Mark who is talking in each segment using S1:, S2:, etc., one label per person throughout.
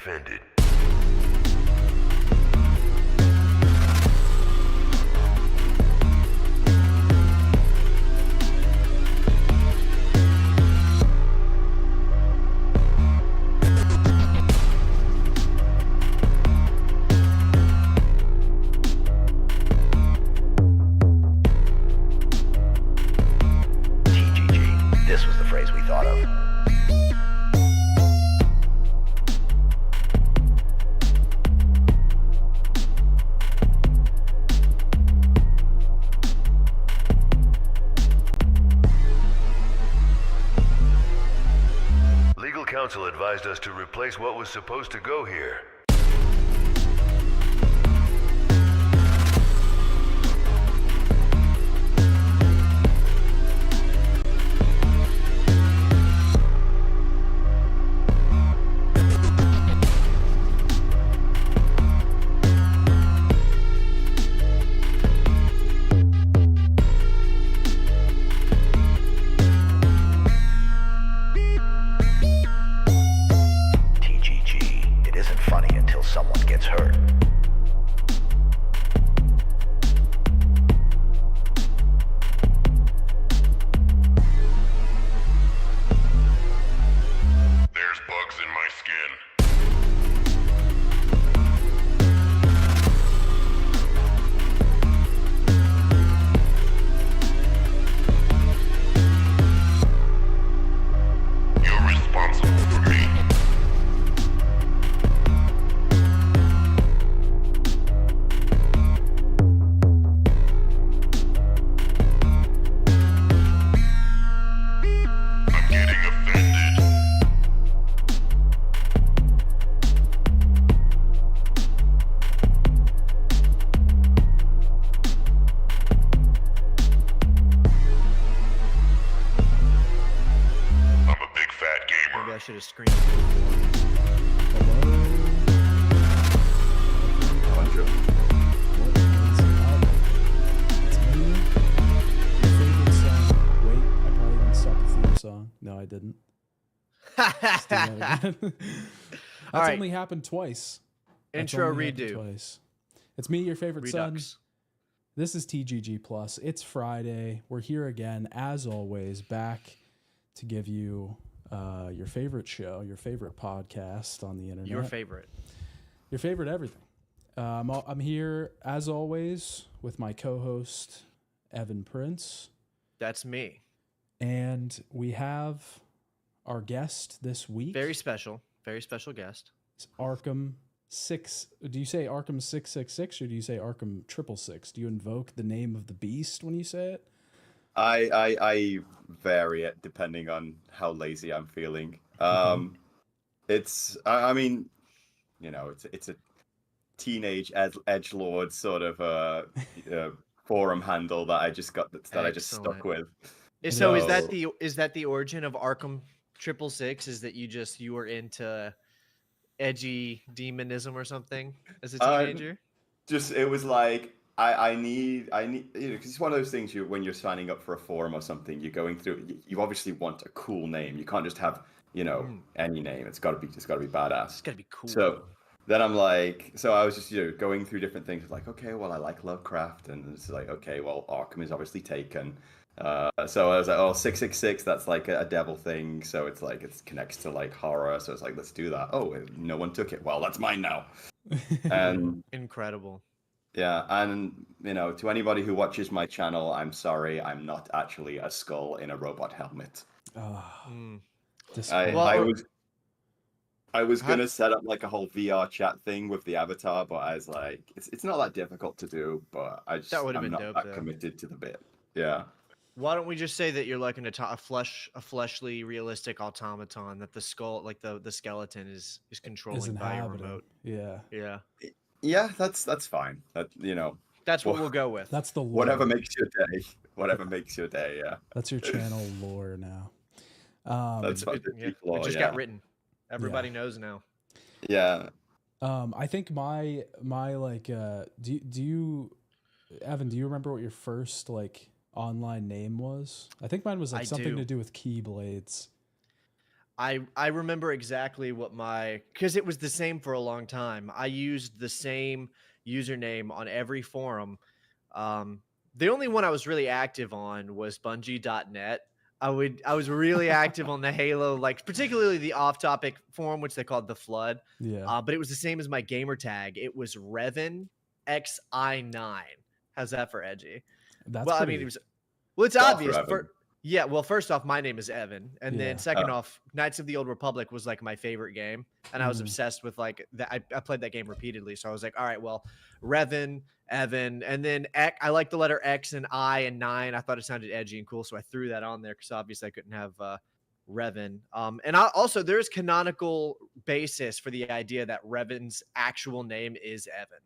S1: offended. TGG, this was the phrase we thought of. Legal counsel advised us to replace what was supposed to go here. TGG, it isn't funny until someone gets hurt.
S2: There's bugs in my skin. You're responsible for me. I'm getting offended. I'm a big fat gamer.
S3: Maybe I should have screened.
S4: Song. No, I didn't.
S3: All
S4: Let's do that again. That's
S3: right.
S4: only happened twice. That's
S3: Intro
S4: only happened
S3: redo.
S4: Twice. It's me, your favorite son.
S3: Redux.
S4: This is TGG Plus. It's Friday. We're here again, as always, back to give you your favorite show, your favorite podcast on the internet.
S3: Your favorite.
S4: Your favorite everything. I'm here, as always, with my co-host, Evan Prince.
S3: That's me.
S4: And we have our guest this week.
S3: Very special guest.
S4: It's Arkham 6. Do you say Arkham 666 or do you say Arkham 666? Do you invoke the name of the beast when you say it?
S5: I vary it depending on how lazy I'm feeling. I mean, you know, it's a teenage edgelord sort of forum handle that I just got that I just stuck with.
S3: So is
S5: No.
S3: that the origin of Arkham 666? Is that you were into edgy demonism or something as a teenager?
S5: Just it was like I need you know, 'cause it's one of those things when you're signing up for a forum or something, you're going through, you obviously want a cool name. You can't just have, you know, any name. It's gotta be badass.
S3: It's gotta be cool.
S5: So then I'm like, so I was just, you know, going through different things. Like, okay, well, I like Lovecraft, and it's like, okay, well, Arkham is obviously taken. So I was like, oh, 666, that's like a devil thing. So it's like, it connects to like horror. So it's like, let's do that. Oh, no one took it. Well, that's mine now. And
S3: Incredible.
S5: yeah, and you know, to anybody who watches my channel, I'm sorry, I'm not actually a skull in a robot helmet. I was gonna set up like a whole VR chat thing with the avatar, but I was like, it's not that difficult to do, but
S3: That would've
S5: I'm
S3: been
S5: not
S3: dope,
S5: that
S3: though.
S5: committed to the bit. Yeah.
S3: Why don't we just say that you're like a fleshly, realistic automaton that the skull, like the skeleton, is
S4: Is
S3: controlling by a
S4: inhabiting.
S3: remote?
S4: Yeah.
S3: Yeah,
S5: Yeah, that's fine. That, you know,
S3: that's what
S5: Well,
S3: we'll go with.
S4: That's the lore.
S5: whatever makes your day. Whatever makes your day, yeah.
S4: That's your channel lore now.
S5: That's
S3: It,
S5: what the
S3: yeah,
S5: people
S3: it
S5: are,
S3: just
S5: yeah.
S3: got written. Everybody knows now.
S5: Yeah.
S4: I think my like do you Evan, do you remember what your first like online name was? I think mine was like
S3: I
S4: something
S3: do.
S4: to do with keyblades.
S3: I remember exactly what because it was the same for a long time. I used the same username on every forum. The only one I was really active on was Bungie.net. I was really active on the Halo, like particularly the off-topic forum, which they called the Flood.
S4: Yeah.
S3: But it was the same as my gamer tag. It was Revan XI9. How's that for edgy?
S4: That's
S3: Well, I
S4: pretty,
S3: mean, it was. Well, it's
S5: Darth
S3: obvious.
S5: Revan.
S3: Yeah, well, first off, my name is Evan, and
S4: Yeah.
S3: then second off, Knights of the Old Republic was like my favorite game, and I was
S4: Mhm.
S3: obsessed with like that. I played that game repeatedly, so I was like, all right, well, Revan, Evan, and then X, I like the letter X and I and 9. I thought it sounded edgy and cool, so I threw that on there because obviously I couldn't have Revan. And also there's canonical basis for the idea that Revan's actual name is Evan.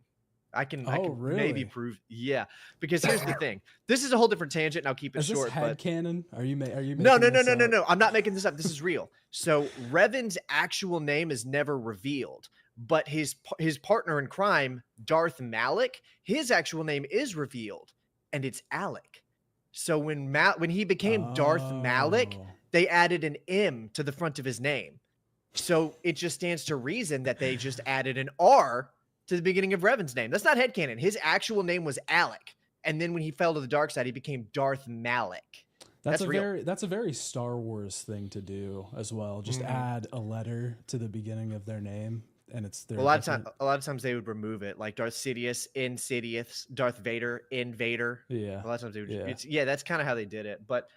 S3: I can maybe
S4: really?
S3: prove. Yeah, because here's the thing. This is a whole different tangent, and I'll keep it
S4: Is this
S3: short. But
S4: headcanon? Are you
S3: no,
S4: making
S3: no,
S4: this up?
S3: no. I'm not making this up. This is real. So Revan's actual name is never revealed, but his partner in crime, Darth Malik, his actual name is revealed, and it's Alec. So when he became Darth Malik,
S4: Oh.
S3: they added an M to the front of his name. So it just stands to reason that they just added an R to the beginning of Revan's name. That's not headcanon. His actual name was Alec. And then when he fell to the dark side, he became Darth Malik. That's real.
S4: That's a very Star Wars thing to do as well. Just add a letter to the beginning of their name, and it's their
S3: A lot of times they would remove it, like Darth Sidious, Insidious, Darth Vader, Invader.
S4: Yeah.
S3: A lot of times they would.
S4: Yeah.
S3: Yeah, that's kind of how they did it. But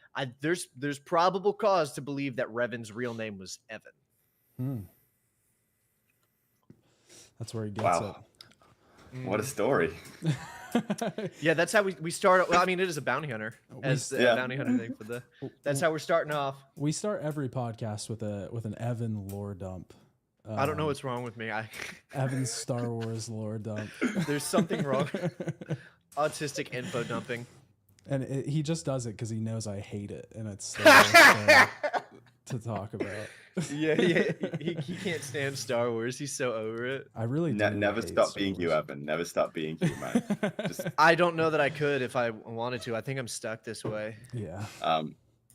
S3: there's probable cause to believe that Revan's real name was Evan.
S4: Hmm. That's where he gets
S5: Wow. What a story.
S4: it.
S3: Yeah, that's how we start. Well, I mean, it is a bounty hunter as the
S5: Yeah.
S3: bounty hunter thing for the. That's how we're starting off.
S4: We start every podcast with an Evan lore dump.
S3: I don't know what's wrong with me.
S4: Evan's Star Wars lore dump.
S3: There's something wrong. Autistic info dumping.
S4: And he just does it because he knows I hate it, and it's to talk about.
S3: Yeah, he can't stand Star Wars. He's so over it.
S4: I really do
S5: Never
S4: hate
S5: stop
S4: Star
S5: being you,
S4: Wars.
S5: Evan. Never stop being you, man. Just,
S3: I don't know that I could if I wanted to. I think I'm stuck this way.
S4: Yeah.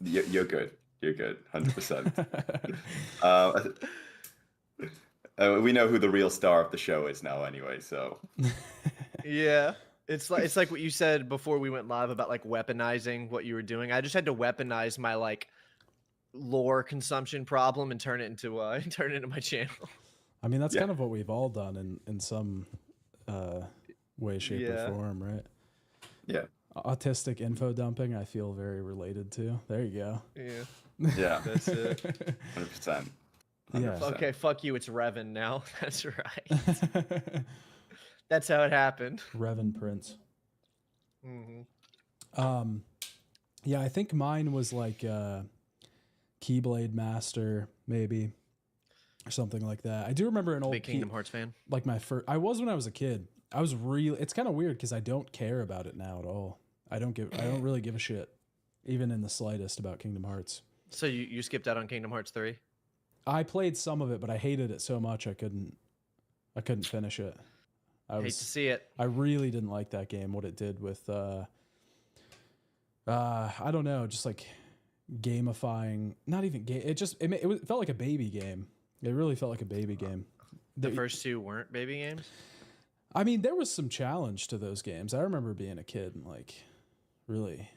S5: you're good. You're good. 100%. We know who the real star of the show is now, anyway. So
S3: Yeah. It's like what you said before we went live about like weaponizing what you were doing. I just had to weaponize my like lore consumption problem and turn it into my channel.
S4: I mean, that's kind of what we've all done in some way, shape, or form, right?
S5: yeah,
S4: Autistic info dumping, I feel very related to. There you go.
S3: Yeah.
S5: yeah,
S3: That's it.
S5: 100%.
S4: Yeah.
S3: Okay, fuck you, it's Revan now. That's right. That's how it happened.
S4: Revan Prince.
S3: Mm-hmm.
S4: Yeah, I think mine was like Keyblade Master, maybe, or something like that. I do remember an old
S3: Big Kingdom Hearts fan.
S4: like my first. I was when I was a kid. I was really. It's kind of weird because I don't care about it now at all. I don't really give a shit, even in the slightest, about Kingdom Hearts.
S3: So you skipped out on Kingdom Hearts 3?
S4: I played some of it, but I hated it so much I couldn't finish it.
S3: Hate to see it.
S4: I really didn't like that game. What it did with I don't know, just like gamifying. Not even game. It felt like a baby game. It really felt like a baby game.
S3: The first two weren't baby games?
S4: I mean, there was some challenge to those games. I remember being a kid and like really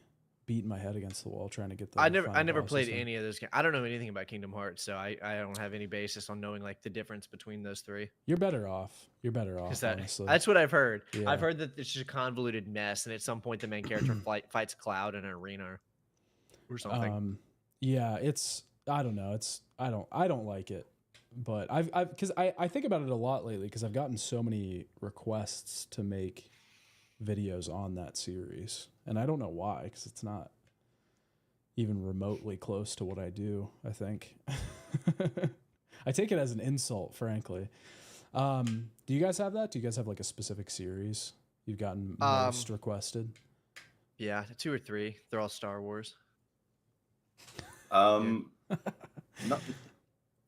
S4: beating my head against the wall trying to get the
S3: I never
S4: final
S3: played
S4: bosses.
S3: any of those games. I don't know anything about Kingdom Hearts, so I don't have any basis on knowing like the difference between those three.
S4: You're better off. You're better off, honestly.
S3: That's what I've heard.
S4: Yeah.
S3: I've heard that it's just a convoluted mess, and at some point the main character fights Cloud in an arena or something.
S4: Yeah, I don't know. I don't like it. But I've because I think about it a lot lately because I've gotten so many requests to make videos on that series, and I don't know why, because it's not even remotely close to what I do, I think. I take it as an insult, frankly. Do you guys have that? Do you guys have like a specific series you've gotten most requested?
S3: Yeah, 2 or 3. They're all Star Wars.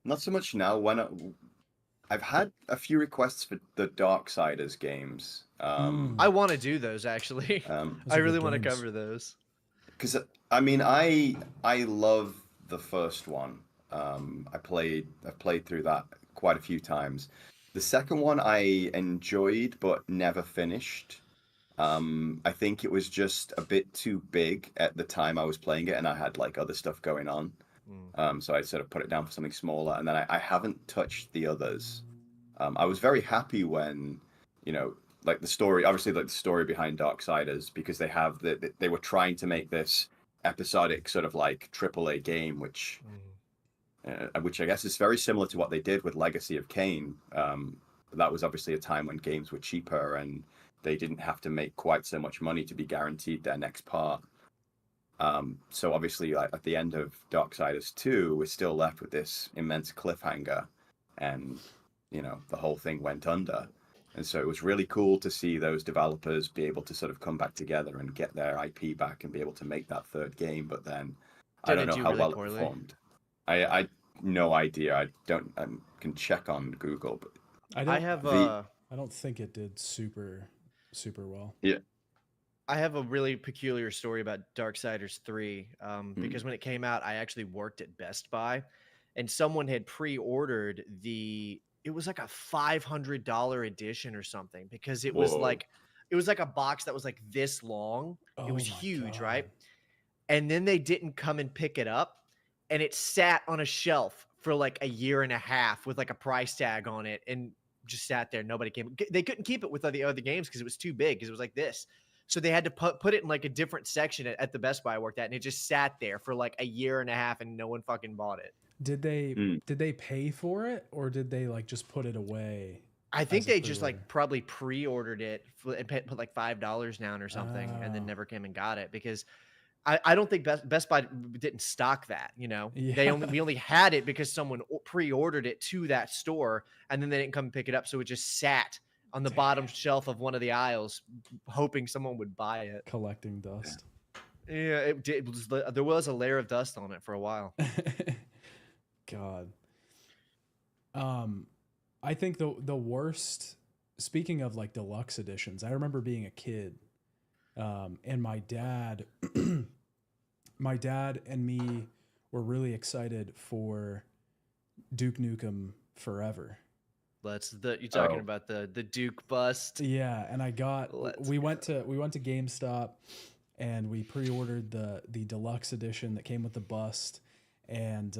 S5: Not so much now. I've had a few requests for the Darksiders games.
S3: I want to do those actually. I really want to cover those.
S5: Because I mean, I love the first one. I've played through that quite a few times. The second one I enjoyed but never finished. I think it was just a bit too big at the time I was playing it, and I had like other stuff going on. So I sort of put it down for something smaller, and then I haven't touched the others. I was very happy when, like the story, obviously like the story behind Darksiders, because they were trying to make this episodic sort of like AAA game, which I guess is very similar to what they did with Legacy of Kain. That was obviously a time when games were cheaper and they didn't have to make quite so much money to be guaranteed their next part. So obviously, like, at the end of Darksiders 2, we're still left with this immense cliffhanger, and the whole thing went under. And so it was really cool to see those developers be able to sort of come back together and get their IP back and be able to make that third game. But then I don't know how well it performed. I no idea. I can check on Google, but
S4: I don't think it did super well.
S5: Yeah.
S3: I have a really peculiar story about Darksiders 3 because when it came out, I actually worked at Best Buy, and someone had pre-ordered it was like a $500 edition or something, because it was like a box that was like this long. It was huge, right? And then they didn't come and pick it up, and it sat on a shelf for like a year and a half with like a price tag on it, and just sat there. Nobody came. They couldn't keep it with the other games because it was too big, because it was like this. So they had to put it in like a different section at the Best Buy I worked at, and it just sat there for like a year and a half, and no one fucking bought it.
S4: Did they pay for it, or did they like just put it away?
S3: I think they just like probably pre-ordered it and put like $5 down or something, and then never came and got it, because I don't think Best Buy didn't stock that.
S4: Yeah.
S3: We only had it because someone pre-ordered it to that store, and then they didn't come and pick it up, so it just sat on the bottom shelf of one of the aisles, hoping someone would buy it.
S4: Collecting dust.
S3: Yeah, there was a layer of dust on it for a while.
S4: God. I think the worst, speaking of like deluxe editions, I remember being a kid, and my dad and me were really excited for Duke Nukem Forever.
S3: You're talking about the Duke bust.
S4: Yeah, and we went to GameStop, and we pre-ordered the deluxe edition that came with the bust, and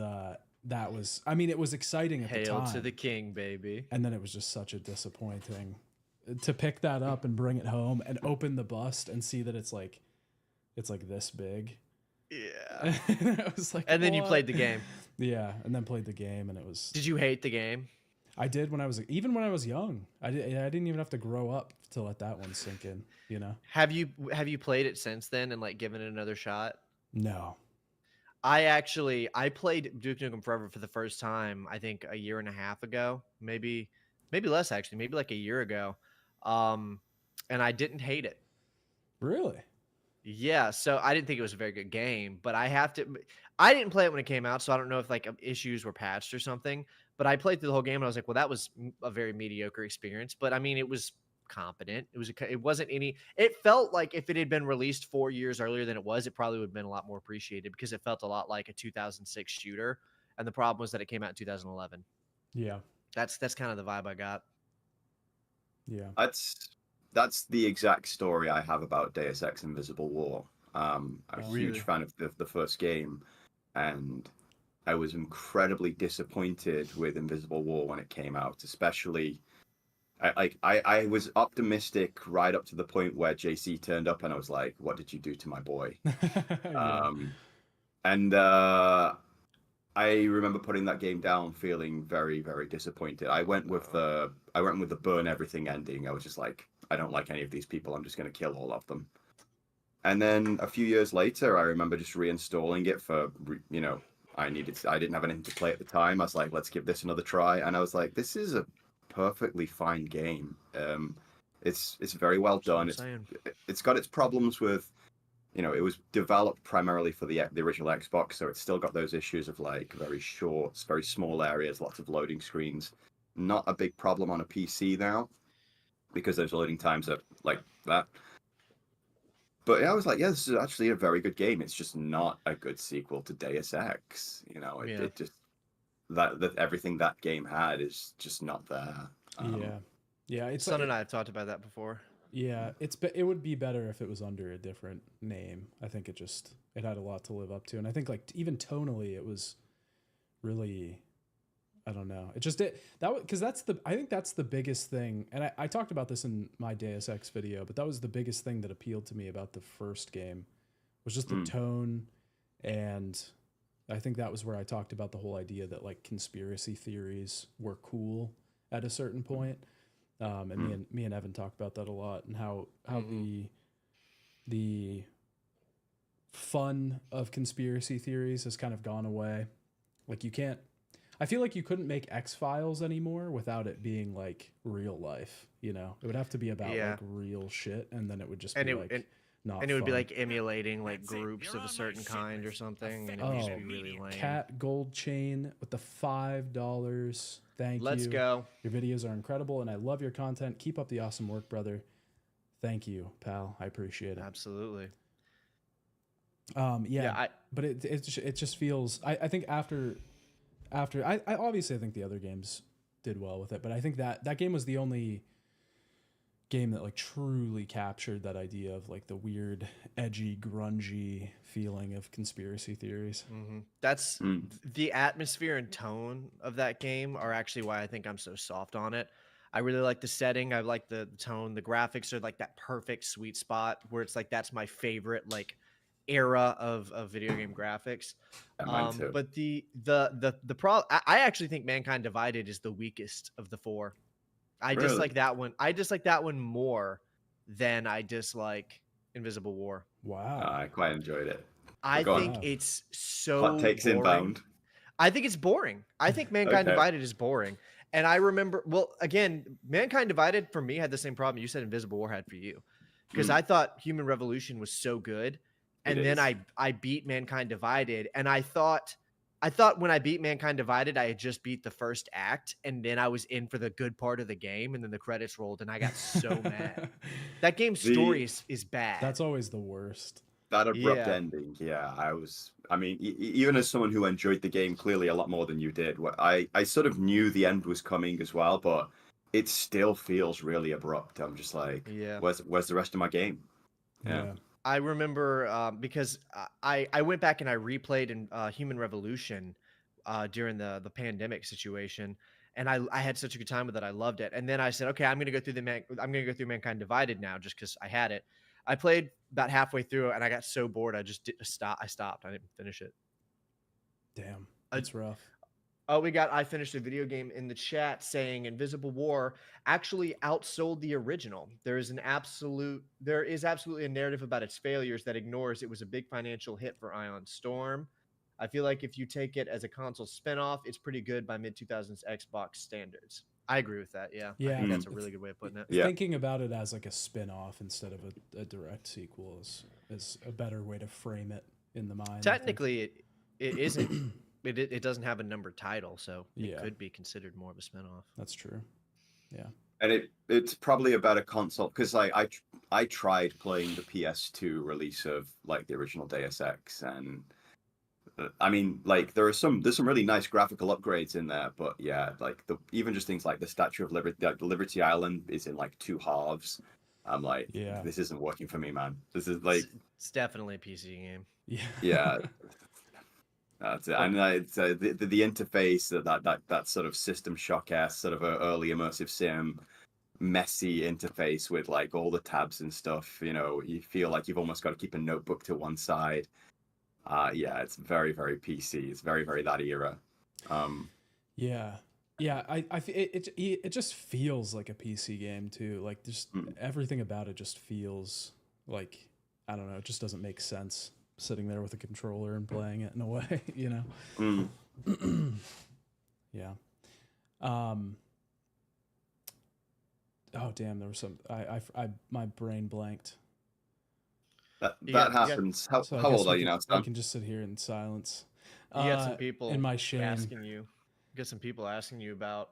S4: that was, it was exciting at the time.
S3: Hail to the king, baby.
S4: And then it was just such a disappointing to pick that up and bring it home and open the bust and see that it's like this big.
S3: Yeah.
S4: It was like,
S3: and then you
S4: what?
S3: played the game.
S4: Yeah, and then played the game, and it was.
S3: Did you hate the game?
S4: I did when I was young. I didn't even have to grow up to let that one sink in.
S3: Have you played it since then and like given it another shot?
S4: No.
S3: I played Duke Nukem Forever for the first time, I think a year and a half ago, maybe less actually, maybe like a year ago. And I didn't hate it.
S4: Really?
S3: Yeah, so I didn't think it was a very good game, but I didn't play it when it came out, so I don't know if like issues were patched or something, but I played through the whole game and I was like, well, that was a very mediocre experience, but it was competent. It felt like if it had been released 4 years earlier than it was, it probably would have been a lot more appreciated, because it felt a lot like a 2006 shooter, and the problem was that it came out in 2011.
S4: Yeah.
S3: That's kind of the vibe I got.
S4: Yeah.
S5: That's the exact story I have about Deus Ex Invisible War. I'm a huge fan of the first game, and I was incredibly disappointed with Invisible War when it came out, especially. I was optimistic right up to the point where JC turned up, and I was like, "What did you do to my boy?"
S4: Yeah.
S5: And I remember putting that game down, feeling very, very disappointed. I went with the burn everything ending. I was just like, I don't like any of these people. I'm just going to kill all of them. And then a few years later, I remember just reinstalling it for, I didn't have anything to play at the time. I was like, let's give this another try. And I was like, this is a perfectly fine game. It's very well done. It's got its problems with, it was developed primarily for the original Xbox, so it's still got those issues of like very short, very small areas, lots of loading screens. Not a big problem on a PC now, because those loading times are like that. But yeah, I was like, yeah, this is actually a very good game. It's just not a good sequel to Deus Ex. It just that everything that game had is just not there.
S4: Yeah. It's
S3: Son and I have talked about that before.
S4: Yeah, it would be better if it was under a different name. I think it had a lot to live up to, and I think like even tonally it was really, I don't know. It just because I think that's the biggest thing, and I talked about this in my Deus Ex video, but that was the biggest thing that appealed to me about the first game was just the tone, and I think that was where I talked about the whole idea that like conspiracy theories were cool at a certain point. And me and Evan talked about that a lot, and how the fun of conspiracy theories has kind of gone away. Like I feel like you couldn't make X-Files anymore without it being like real life, It would have to be about like real shit, and then it would just be not
S3: and it would
S4: fun.
S3: be like emulating like groups of a certain kind or something, and it would just be really lame.
S4: Cat Gold Chain with the $5. Thank you.
S3: Let's go.
S4: Your videos are incredible, and I love your content. Keep up the awesome work, brother. Thank you, pal. I appreciate it.
S3: Absolutely.
S4: But it just feels. I think after I obviously I think the other games did well with it, but I think that game was the only game that like truly captured that idea of like the weird, edgy, grungy feeling of conspiracy theories.
S3: That's the atmosphere and tone of that game are actually why I think I'm so soft on it. I really like the setting. I like the tone. The graphics are like that perfect sweet spot where it's like that's my favorite like era of video game graphics. But the problem, I actually think Mankind Divided is the weakest of the four. I dislike that one. I dislike that one more than I dislike Invisible War.
S4: Wow.
S5: I quite enjoyed it.
S3: I think it's so
S5: Hot takes
S3: boring.
S5: inbound.
S3: I think it's boring. I think Mankind Divided is boring. And I remember, again, Mankind Divided for me had the same problem you said Invisible War had for you. Because I thought Human Revolution was so good. And then I beat Mankind Divided, and I thought when I beat Mankind Divided, I had just beat the first act, and then I was in for the good part of the game, and then the credits rolled, and I got so mad. That game's story is bad.
S4: That's always the worst.
S5: That abrupt ending, I mean, even as someone who enjoyed the game clearly a lot more than you did, I sort of knew the end was coming as well, but it still feels really abrupt. I'm just like, where's the rest of my game? Yeah.
S3: I remember because I went back and I replayed in Human Revolution during the pandemic situation, and I had such a good time with it. I loved it. And then I said, okay, I'm gonna go through Mankind Divided now, just because I had it. I played about halfway through, and I got so bored. I just stopped. I didn't finish it.
S4: Damn, that's rough.
S3: Oh, I finished a video game in the chat saying Invisible War actually outsold the original. There is absolutely a narrative about its failures that ignores it was a big financial hit for Ion Storm. I feel like if you take it as a console spinoff, it's pretty good by mid-2000s Xbox standards. I agree with that. Yeah. I think that's a really good way of putting it.
S4: Thinking about it as like a spin-off instead of a direct sequel is a better way to frame it in the mind.
S3: Technically, it isn't. It doesn't have a numbered title, so it could be considered more of a spinoff.
S4: That's true. Yeah.
S5: And it's probably a better console because I tried playing the PS2 release of like the original Deus Ex, and I mean like there's some really nice graphical upgrades in there, but like even just things like the Statue of Liberty, the Liberty Island is in like two halves. I'm like, this isn't working for me, man. This is like
S3: it's definitely a PC game.
S5: Yeah. That's it. And it's the interface, that sort of System Shock-esque sort of a early immersive sim, messy interface with like all the tabs and stuff. You feel like you've almost got to keep a notebook to one side. It's very, very PC. It's very, very that era.
S4: It just feels like a PC game too. Like just everything about it just feels like, I don't know. It just doesn't make sense. Sitting there with a controller and playing it in a way, Yeah. Oh damn, there was some. My brain blanked.
S5: That happens. How old are you now, Stan?
S4: I can just sit here in silence.
S3: You got some people
S4: in my shame
S3: asking you. Got some people asking you about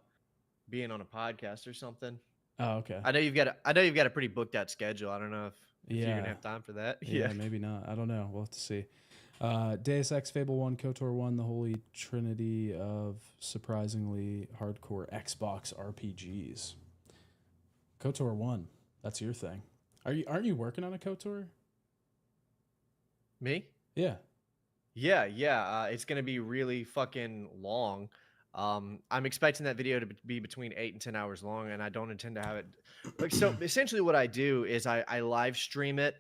S3: being on a podcast or something.
S4: Oh, okay.
S3: I know you've got a pretty booked out schedule. I don't know if you're gonna have time for that.
S4: Yeah, maybe not. I don't know. We'll have to see. Deus Ex, Fable 1, KOTOR 1, the holy trinity of surprisingly hardcore Xbox RPGs. KOTOR 1, that's your thing. Aren't you working on a KOTOR?
S3: Me?
S4: Yeah.
S3: Yeah. It's gonna be really fucking long. I'm expecting that video to be between 8 and 10 hours long, and I don't intend to have it. Like, so essentially, what I do is I live stream it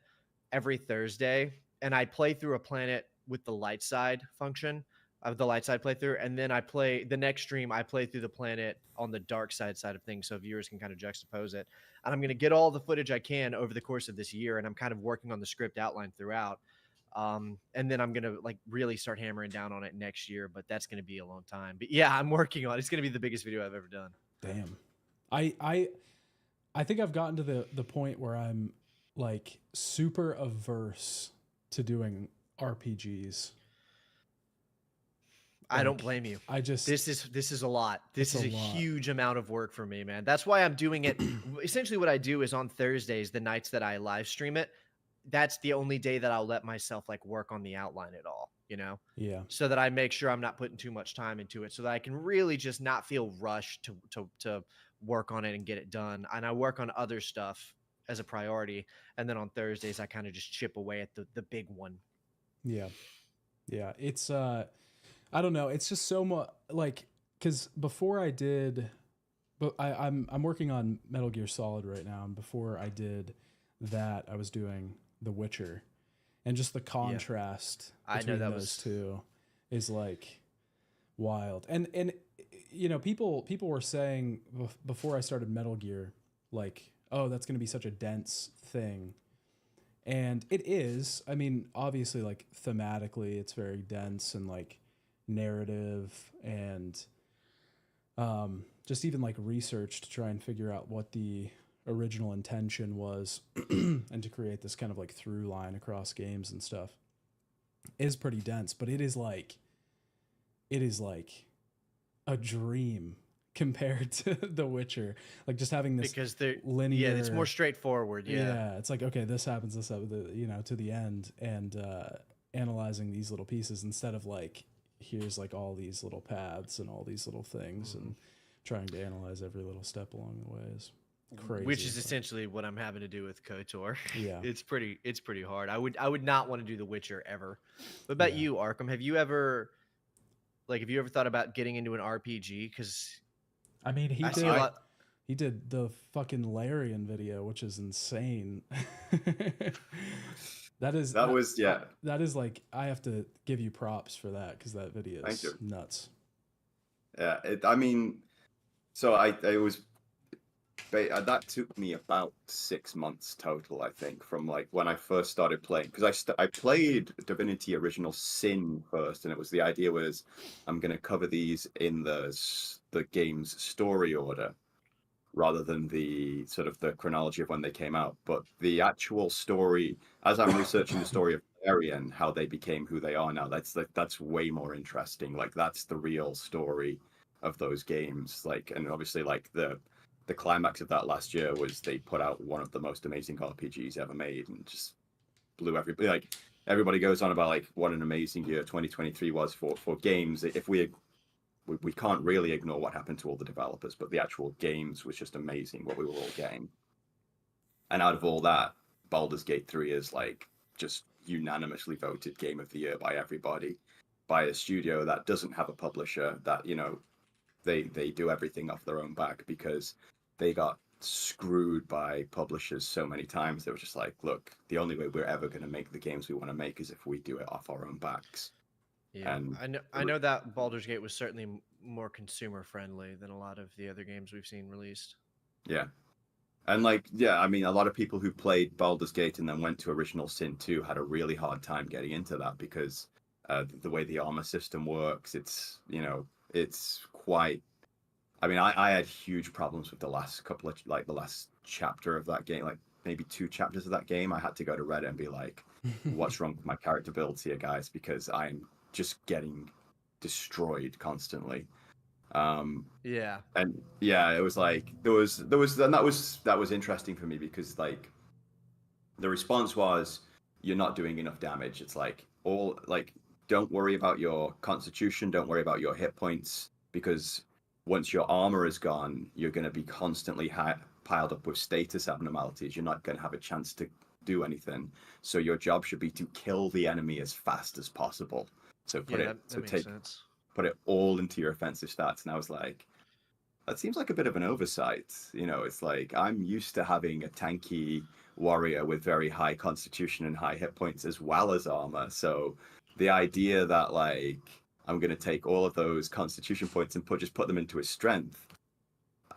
S3: every Thursday, and I play through a planet with the light side function of the light side playthrough, and then I play the next stream. I play through the planet on the dark side of things, so viewers can kind of juxtapose it. And I'm gonna get all the footage I can over the course of this year, and I'm kind of working on the script outline throughout. And then I'm gonna like really start hammering down on it next year, but that's gonna be a long time. But yeah, I'm working on it. It's gonna be the biggest video I've ever done.
S4: Damn. I think I've gotten to the point where I'm like super averse to doing RPGs.
S3: I don't blame you. This is a lot. This is a huge amount of work for me, man. That's why I'm doing it. Essentially, what I do is on Thursdays, the nights that I live stream it, that's the only day that I'll let myself like work on the outline at all, you know?
S4: Yeah.
S3: So that I make sure I'm not putting too much time into it, so that I can really just not feel rushed to work on it and get it done. And I work on other stuff as a priority, and then on Thursdays I kind of just chip away at the big one.
S4: Yeah. Yeah. It's I don't know. It's just so much like, because before I did, but I'm working on Metal Gear Solid right now, and before I did that, I was doing The Witcher, and just the contrast between those two is like wild. And you know, people were saying before I started Metal Gear, like, oh, that's going to be such a dense thing. And it is. I mean, obviously, like thematically, it's very dense, and like narrative, and just even like research to try and figure out what the original intention was and to create this kind of like through line across games and stuff is pretty dense. But it is like a dream compared to The Witcher, like just having this,
S3: because they're
S4: linear.
S3: Yeah, it's more straightforward. Yeah,
S4: it's like, okay, this happens, you know, to the end, and analyzing these little pieces instead of like, here's like all these little paths and all these little things, and trying to analyze every little step along the way is crazy.
S3: Which is essentially what I'm having to do with KOTOR.
S4: Yeah.
S3: It's pretty hard. I would not want to do The Witcher ever. What about you, Arkham? Have you ever thought about getting into an RPG? Because
S4: I mean, he did the fucking Larian video, which is insane. That is like, I have to give you props for that, because that video is nuts.
S5: Yeah, I mean, so that took me about 6 months total, I think, from like when I first started playing, because I played Divinity Original Sin first, and the idea was I'm going to cover these in the game's story order rather than the sort of the chronology of when they came out. But the actual story, as I'm researching the story of Arian, how they became who they are now, that's way more interesting. Like, that's the real story of those games. Like, and obviously, like the climax of that last year was they put out one of the most amazing RPGs ever made, and just blew everybody. Like, everybody goes on about like what an amazing year 2023 was for games. If we can't really ignore what happened to all the developers, but the actual games was just amazing, what we were all getting. And out of all that, Baldur's Gate 3 is like just unanimously voted Game of the Year by everybody, by a studio that doesn't have a publisher, that, you know, they do everything off their own back, because they got screwed by publishers so many times. They were just like, look, the only way we're ever going to make the games we want to make is if we do it off our own backs.
S3: Yeah, and I know that Baldur's Gate was certainly more consumer friendly than a lot of the other games we've seen released.
S5: Yeah. And like, yeah, I mean, a lot of people who played Baldur's Gate and then went to Original Sin 2 had a really hard time getting into that, because the way the armor system works, it's, you know, it's quite, I mean, I had huge problems with the last couple of, like the last chapter of that game, like maybe 2 chapters of that game. I had to go to Reddit and be like, what's wrong with my character builds here, guys? Because I'm just getting destroyed constantly. And yeah, it was like there was and that was interesting for me, because like the response was, you're not doing enough damage. It's like don't worry about your constitution, don't worry about your hit points, because once your armor is gone, you're going to be constantly piled up with status abnormalities. You're not going to have a chance to do anything. So your job should be to kill the enemy as fast as possible. So put it all into your offensive stats. And I was like, that seems like a bit of an oversight. You know, it's like I'm used to having a tanky warrior with very high constitution and high hit points as well as armor. So the idea that like I'm going to take all of those constitution points and just put them into his strength,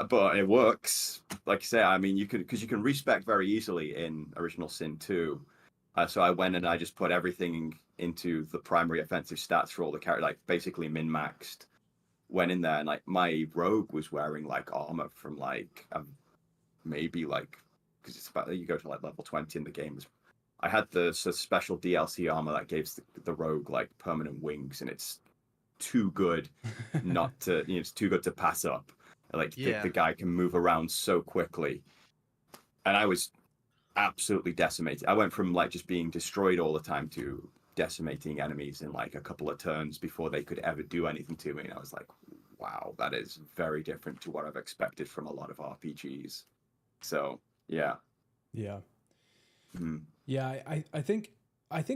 S5: but it works. Like you say, I mean, you can respec very easily in Original Sin 2. So I went and I just put everything into the primary offensive stats for all the characters, like basically min-maxed. Went in there and like my rogue was wearing like armor from like maybe like, because it's about, you go to like level 20 in the game. I had the special DLC armor that gives the rogue like permanent wings, and it's too good not to, you know, it's too good to pass up. Like the guy can move around so quickly, and I was absolutely decimated. I went from like just being destroyed all the time to decimating enemies in like a couple of turns before they could ever do anything to me. And I was like, wow, that is very different to what I've expected from a lot of RPGs. So yeah.
S4: Mm-hmm. Yeah, I think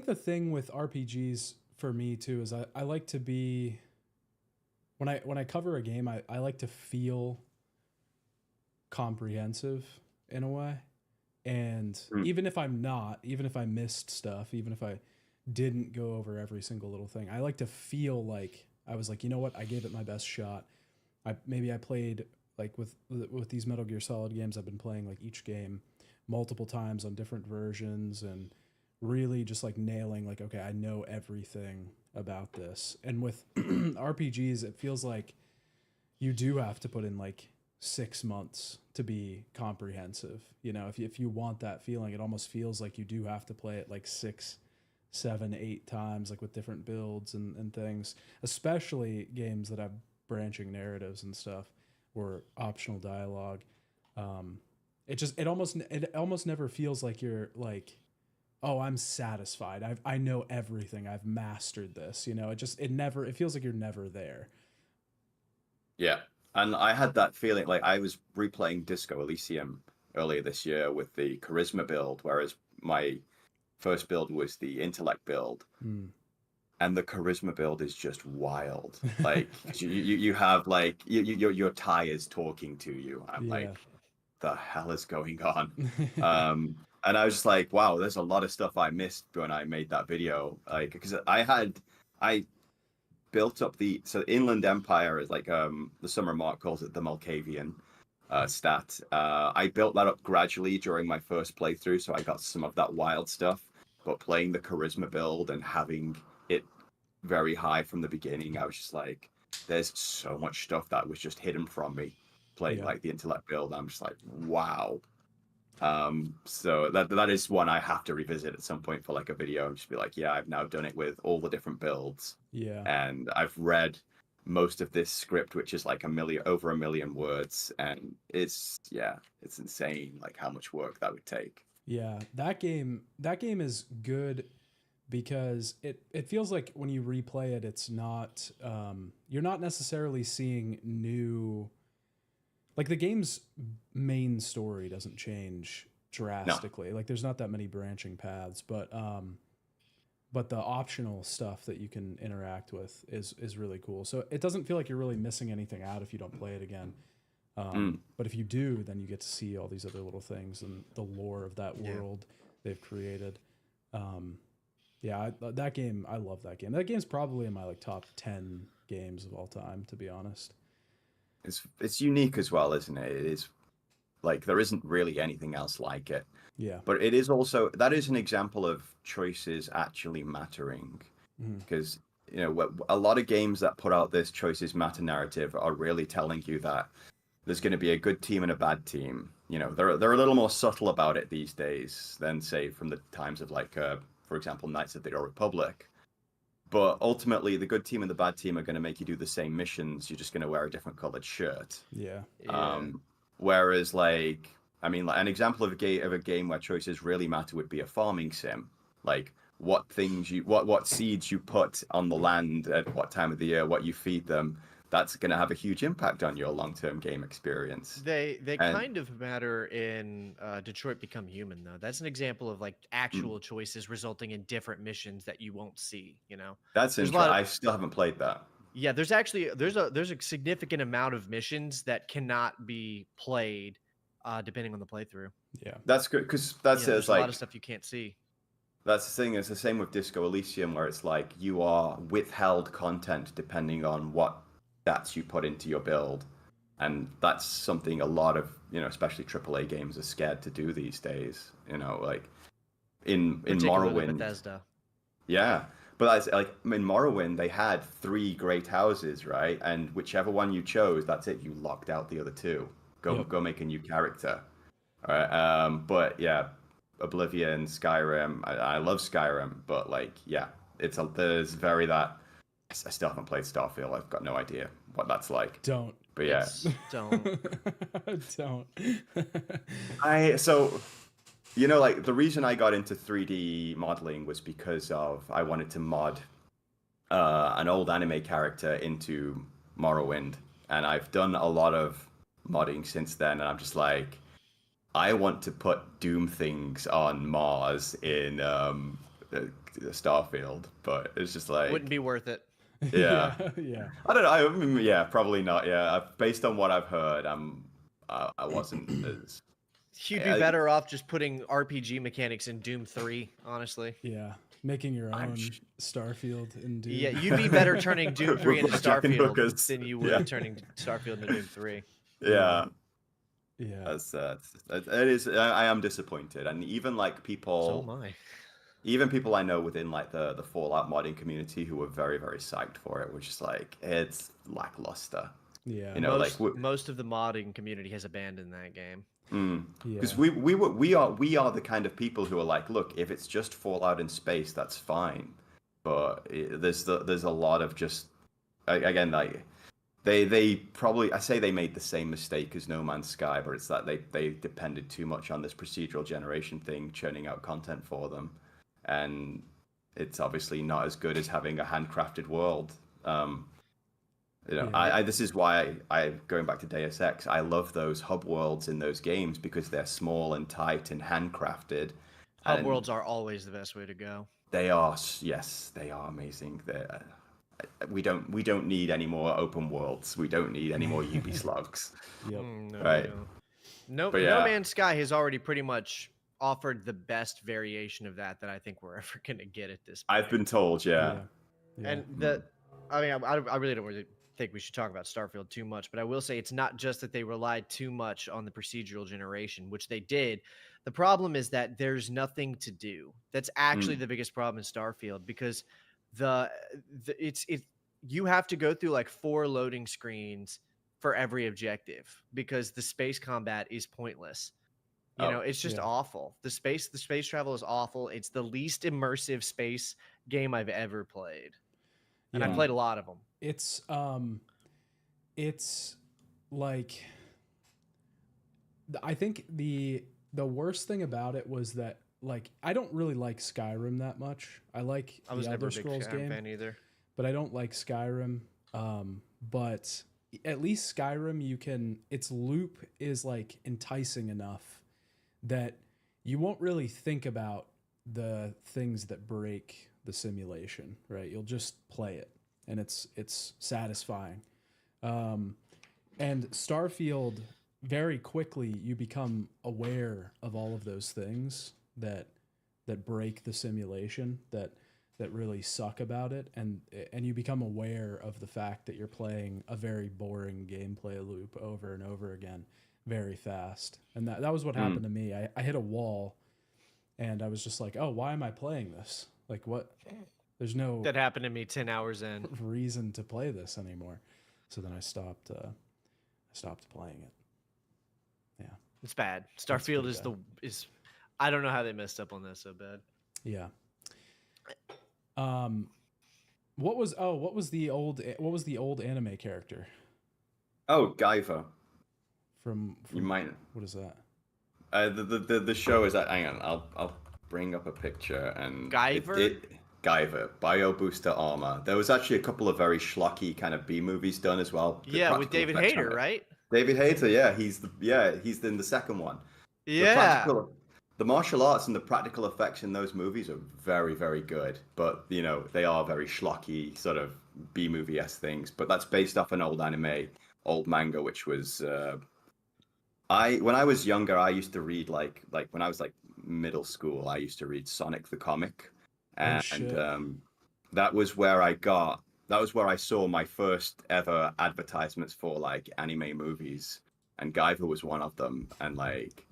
S4: the thing with RPGs for me too is I like to be, when I cover a game, I like to feel comprehensive in a way. And even if I missed stuff, even if I didn't go over every single little thing, I like to feel like I was like, you know what, I gave it my best shot. I played like with these Metal Gear Solid games, I've been playing like each game multiple times on different versions and really just like nailing like, okay, I know everything about this. And with RPGs, it feels like you do have to put in like 6 months to be comprehensive. You know, if you want that feeling, it almost feels like you do have to play it like 6, 7, 8 times, like with different builds and things, especially games that have branching narratives and stuff or optional dialogue. It almost never feels like you're like, oh, I'm satisfied. I know everything. I've mastered this. You know, it feels like you're never there. Yeah.
S5: And I had that feeling, like I was replaying Disco Elysium earlier this year with the charisma build, whereas my first build was the intellect build. And the charisma build is just wild. Like you have like your tires talking to you. I'm like, the hell is going on? And I was just like, wow, there's a lot of stuff I missed when I made that video. Like, because I built up so Inland Empire is like the Summer Mark calls it the Malkavian stat. I built that up gradually during my first playthrough, so I got some of that wild stuff. But playing the charisma build and having it very high from the beginning, I was just like, there's so much stuff that was just hidden from me playing like the intellect build. I'm just like, wow. So that is one I have to revisit at some point for like a video and just be like, yeah, I've now done it with all the different builds.
S4: Yeah.
S5: And I've read most of this script, which is like over 1 million words, and it's insane like how much work that would take.
S4: Yeah, that game is good because it feels like when you replay it, it's not you're not necessarily seeing new, like the game's main story doesn't change drastically. No. Like there's not that many branching paths, but the optional stuff that you can interact with is really cool. So it doesn't feel like you're really missing anything out if you don't play it again. But if you do, then you get to see all these other little things and the lore of that world they've created. That game, I love that game. That game's probably in my like top 10 games of all time, to be honest.
S5: It's unique as well, isn't it? It is like there isn't really anything else like it.
S4: Yeah.
S5: But it is also, that is an example of choices actually mattering, because you know a lot of games that put out this choices matter narrative are really telling you that there's going to be a good team and a bad team. You know, they're a little more subtle about it these days than say from the times of like, for example, Knights of the Old Republic. But ultimately, the good team and the bad team are going to make you do the same missions. You're just going to wear a different colored shirt.
S4: Yeah.
S5: Whereas, like, I mean, like, an example of a game where choices really matter would be a farming sim. like what things you what seeds you put on the land at what time of the year, what you feed them. That's going to have a huge impact on your long-term game experience.
S3: They
S5: And-
S3: kind of matter in Detroit Become Human though. That's an example of like actual choices resulting in different missions that you won't see. You know,
S5: That's
S3: There's a
S5: interesting.
S3: lot
S5: I still haven't played that.
S3: yeah. There's actually there's a significant amount of missions that cannot be played depending on the playthrough.
S4: Yeah.
S5: That's good because that's
S3: Yeah,
S5: it's
S3: there's a
S5: like
S3: lot of stuff you can't see.
S5: that's the thing. It's the same with Disco Elysium, where it's like you are withheld content depending on what stats you put into your build, and that's something a lot of especially AAA games are scared to do these days. Like in
S3: Particularly
S5: Morrowind,
S3: Bethesda.
S5: yeah. But that's like in Morrowind, they had 3 great houses, right? And whichever one you chose, that's it. You locked out the other 2. Go make a new character. All right. But yeah, Oblivion, Skyrim. I love Skyrim, but like, yeah, there's very that. I still haven't played Starfield. I've got no idea what that's like.
S4: Don't.
S5: But yeah,
S3: Don't.
S4: Don't.
S5: like the reason I got into 3D modeling was because I wanted to mod an old anime character into Morrowind, and I've done a lot of modding since then, and I'm just like, I want to put Doom things on Mars in Starfield, but it's just like
S3: Wouldn't be worth it.
S5: yeah.
S4: Yeah.
S5: I don't know. I mean, yeah, probably not. Yeah, based on what I've heard, I wasn't as.
S3: You'd be better off just putting RPG mechanics in Doom 3, honestly.
S4: Yeah. Making your own Starfield in Doom.
S3: Yeah, you'd be better turning Doom 3 into
S5: Jack and
S3: Starfield
S5: Hookers.
S3: than you would turning Starfield into Doom 3.
S5: Yeah.
S4: Yeah.
S5: That's it is. I am disappointed, and even like people.
S3: So am I.
S5: Even people I know within like the Fallout modding community who were very, very psyched for it, were just like, it's lackluster.
S4: Yeah.
S3: Most of the modding community has abandoned that game.
S5: Because we are the kind of people who are like, look, if it's just Fallout in space, that's fine. But there's a lot of just again like they probably, I say they made the same mistake as No Man's Sky, but it's that they depended too much on this procedural generation thing churning out content for them. And it's obviously not as good as having a handcrafted world. This is why I going back to Deus Ex, I love those hub worlds in those games because they're small and tight and handcrafted.
S3: Hub worlds are always the best way to go.
S5: They are, yes, they are amazing. We don't need any more open worlds. We don't need any more UB slugs.
S4: Yep.
S5: Right.
S3: No Man's Sky has already pretty much offered the best variation of that I think we're ever gonna get at this point.
S5: I've been told, yeah.
S3: And I really don't really think we should talk about Starfield too much, but I will say it's not just that they relied too much on the procedural generation, which they did. The problem is that there's nothing to do. That's actually the biggest problem in Starfield, because you have to go through like 4 loading screens for every objective because the space combat is pointless. It's just awful. The space travel is awful. It's the least immersive space game I've ever played. And I played a lot of them.
S4: It's like, I think the worst thing about it was that, like, I don't really like Skyrim that much. I like
S3: I was
S4: the
S3: never
S4: Elder
S3: a big
S4: Scrolls game
S3: fan either.
S4: but I don't like Skyrim. But at least Skyrim, its loop is like enticing enough that you won't really think about the things that break the simulation, right? You'll just play it, and it's satisfying. And Starfield, very quickly you become aware of all of those things that break the simulation, that really suck about it, and you become aware of the fact that you're playing a very boring gameplay loop over and over again very fast. And that was what happened to me. I hit a wall and I was just like, oh, why am I playing this? Like, what? There's no
S3: That happened to me 10 hours in.
S4: reason to play this anymore. So then I stopped playing it. Yeah.
S3: It's bad. Starfield is I don't know how they messed up on this so bad.
S4: Yeah. What was the old anime character
S5: Oh, Guyver.
S4: from
S5: You might.
S4: what is that?
S5: The show is that. Hang on, I'll bring up a picture and
S3: Guyver?
S5: Guyver, Bio Booster Armor. There was actually a couple of very schlocky kind of B movies done as well. The
S3: Yeah, with
S5: practical
S3: David
S5: effects on
S3: Hayter,
S5: it.
S3: right?
S5: David Hayter, yeah, he's in the second one.
S3: Yeah.
S5: The martial arts and the practical effects in those movies are very, very good. But they are very schlocky, sort of B movie-esque things. But that's based off an old anime, old manga, which was when I was younger, I used to read like when I was like middle school, I used to read Sonic the Comic, and that was where I saw my first ever advertisements for like anime movies, and Guyver was one of them. And like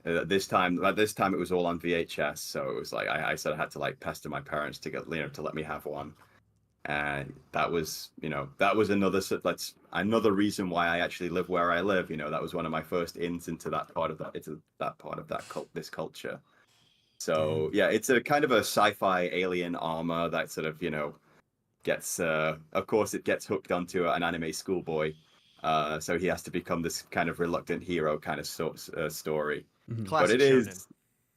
S5: at this time it was all on VHS, so it was like I sort of had to like pester my parents to get to let me have one. And that was another reason why I actually live where I live. That was one of my first ins into that part of this culture. So yeah, it's a kind of a sci-fi alien armor that sort of gets of course it gets hooked onto an anime schoolboy, so he has to become this kind of reluctant hero kind of story.
S4: Mhm.
S3: Classic
S5: But it
S3: shonen.
S5: is,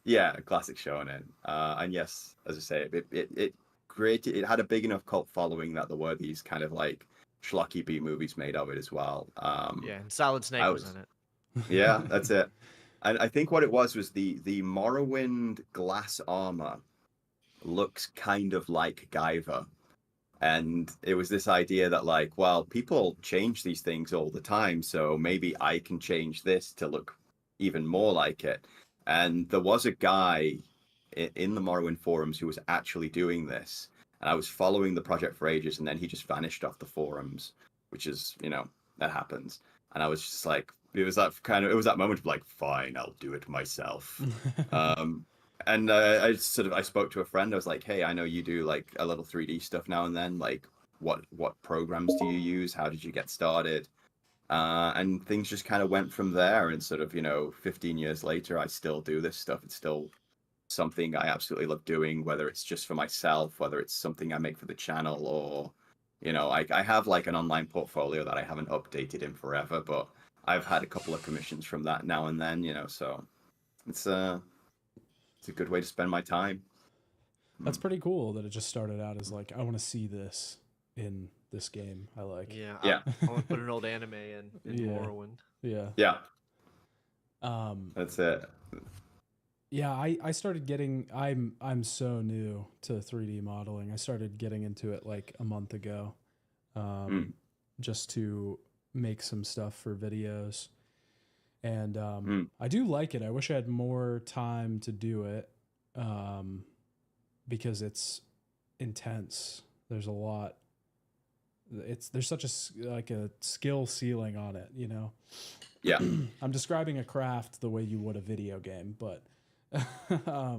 S5: yeah, classic shonen. And yes, as I say, it had a big enough cult following that there were these kind of like schlocky B movies made of it as well.
S3: Yeah, and Solid Snake was in it.
S5: Yeah, that's it. And I think what it was the Morrowind glass armor looks kind of like Guyver. And it was this idea that like, well, people change these things all the time, so maybe I can change this to look even more like it. And there was a guy in the Morrowind forums who was actually doing this, and I was following the project for ages, and then he just vanished off the forums, which is that happens. And I was just like, it was that moment of like, fine, I'll do it myself. And I spoke to a friend. I was like, hey, I know you do like a little 3D stuff now and then. Like, what programs do you use? How did you get started? And things just kind of went from there. And sort of 15 years later, I still do this stuff. It's still something I absolutely love doing, whether it's just for myself, whether it's something I make for the channel, or I have like an online portfolio that I haven't updated in forever, but I've had a couple of commissions from that now and then. So it's a good way to spend my time.
S4: That's pretty cool that it just started out as like, I want to see this in this game. I like.
S3: Yeah.
S5: Yeah.
S3: I want to put an old anime in
S4: Yeah.
S3: Morrowind.
S4: Yeah.
S5: That's it.
S4: Yeah, I started getting I'm so new to 3D modeling. I started getting into it like a month ago. Just to make some stuff for videos. And I do like it. I wish I had more time to do it. Because it's intense. There's a lot. There's such a skill ceiling on it,
S5: Yeah.
S4: I'm describing a craft the way you would a video game, but yeah,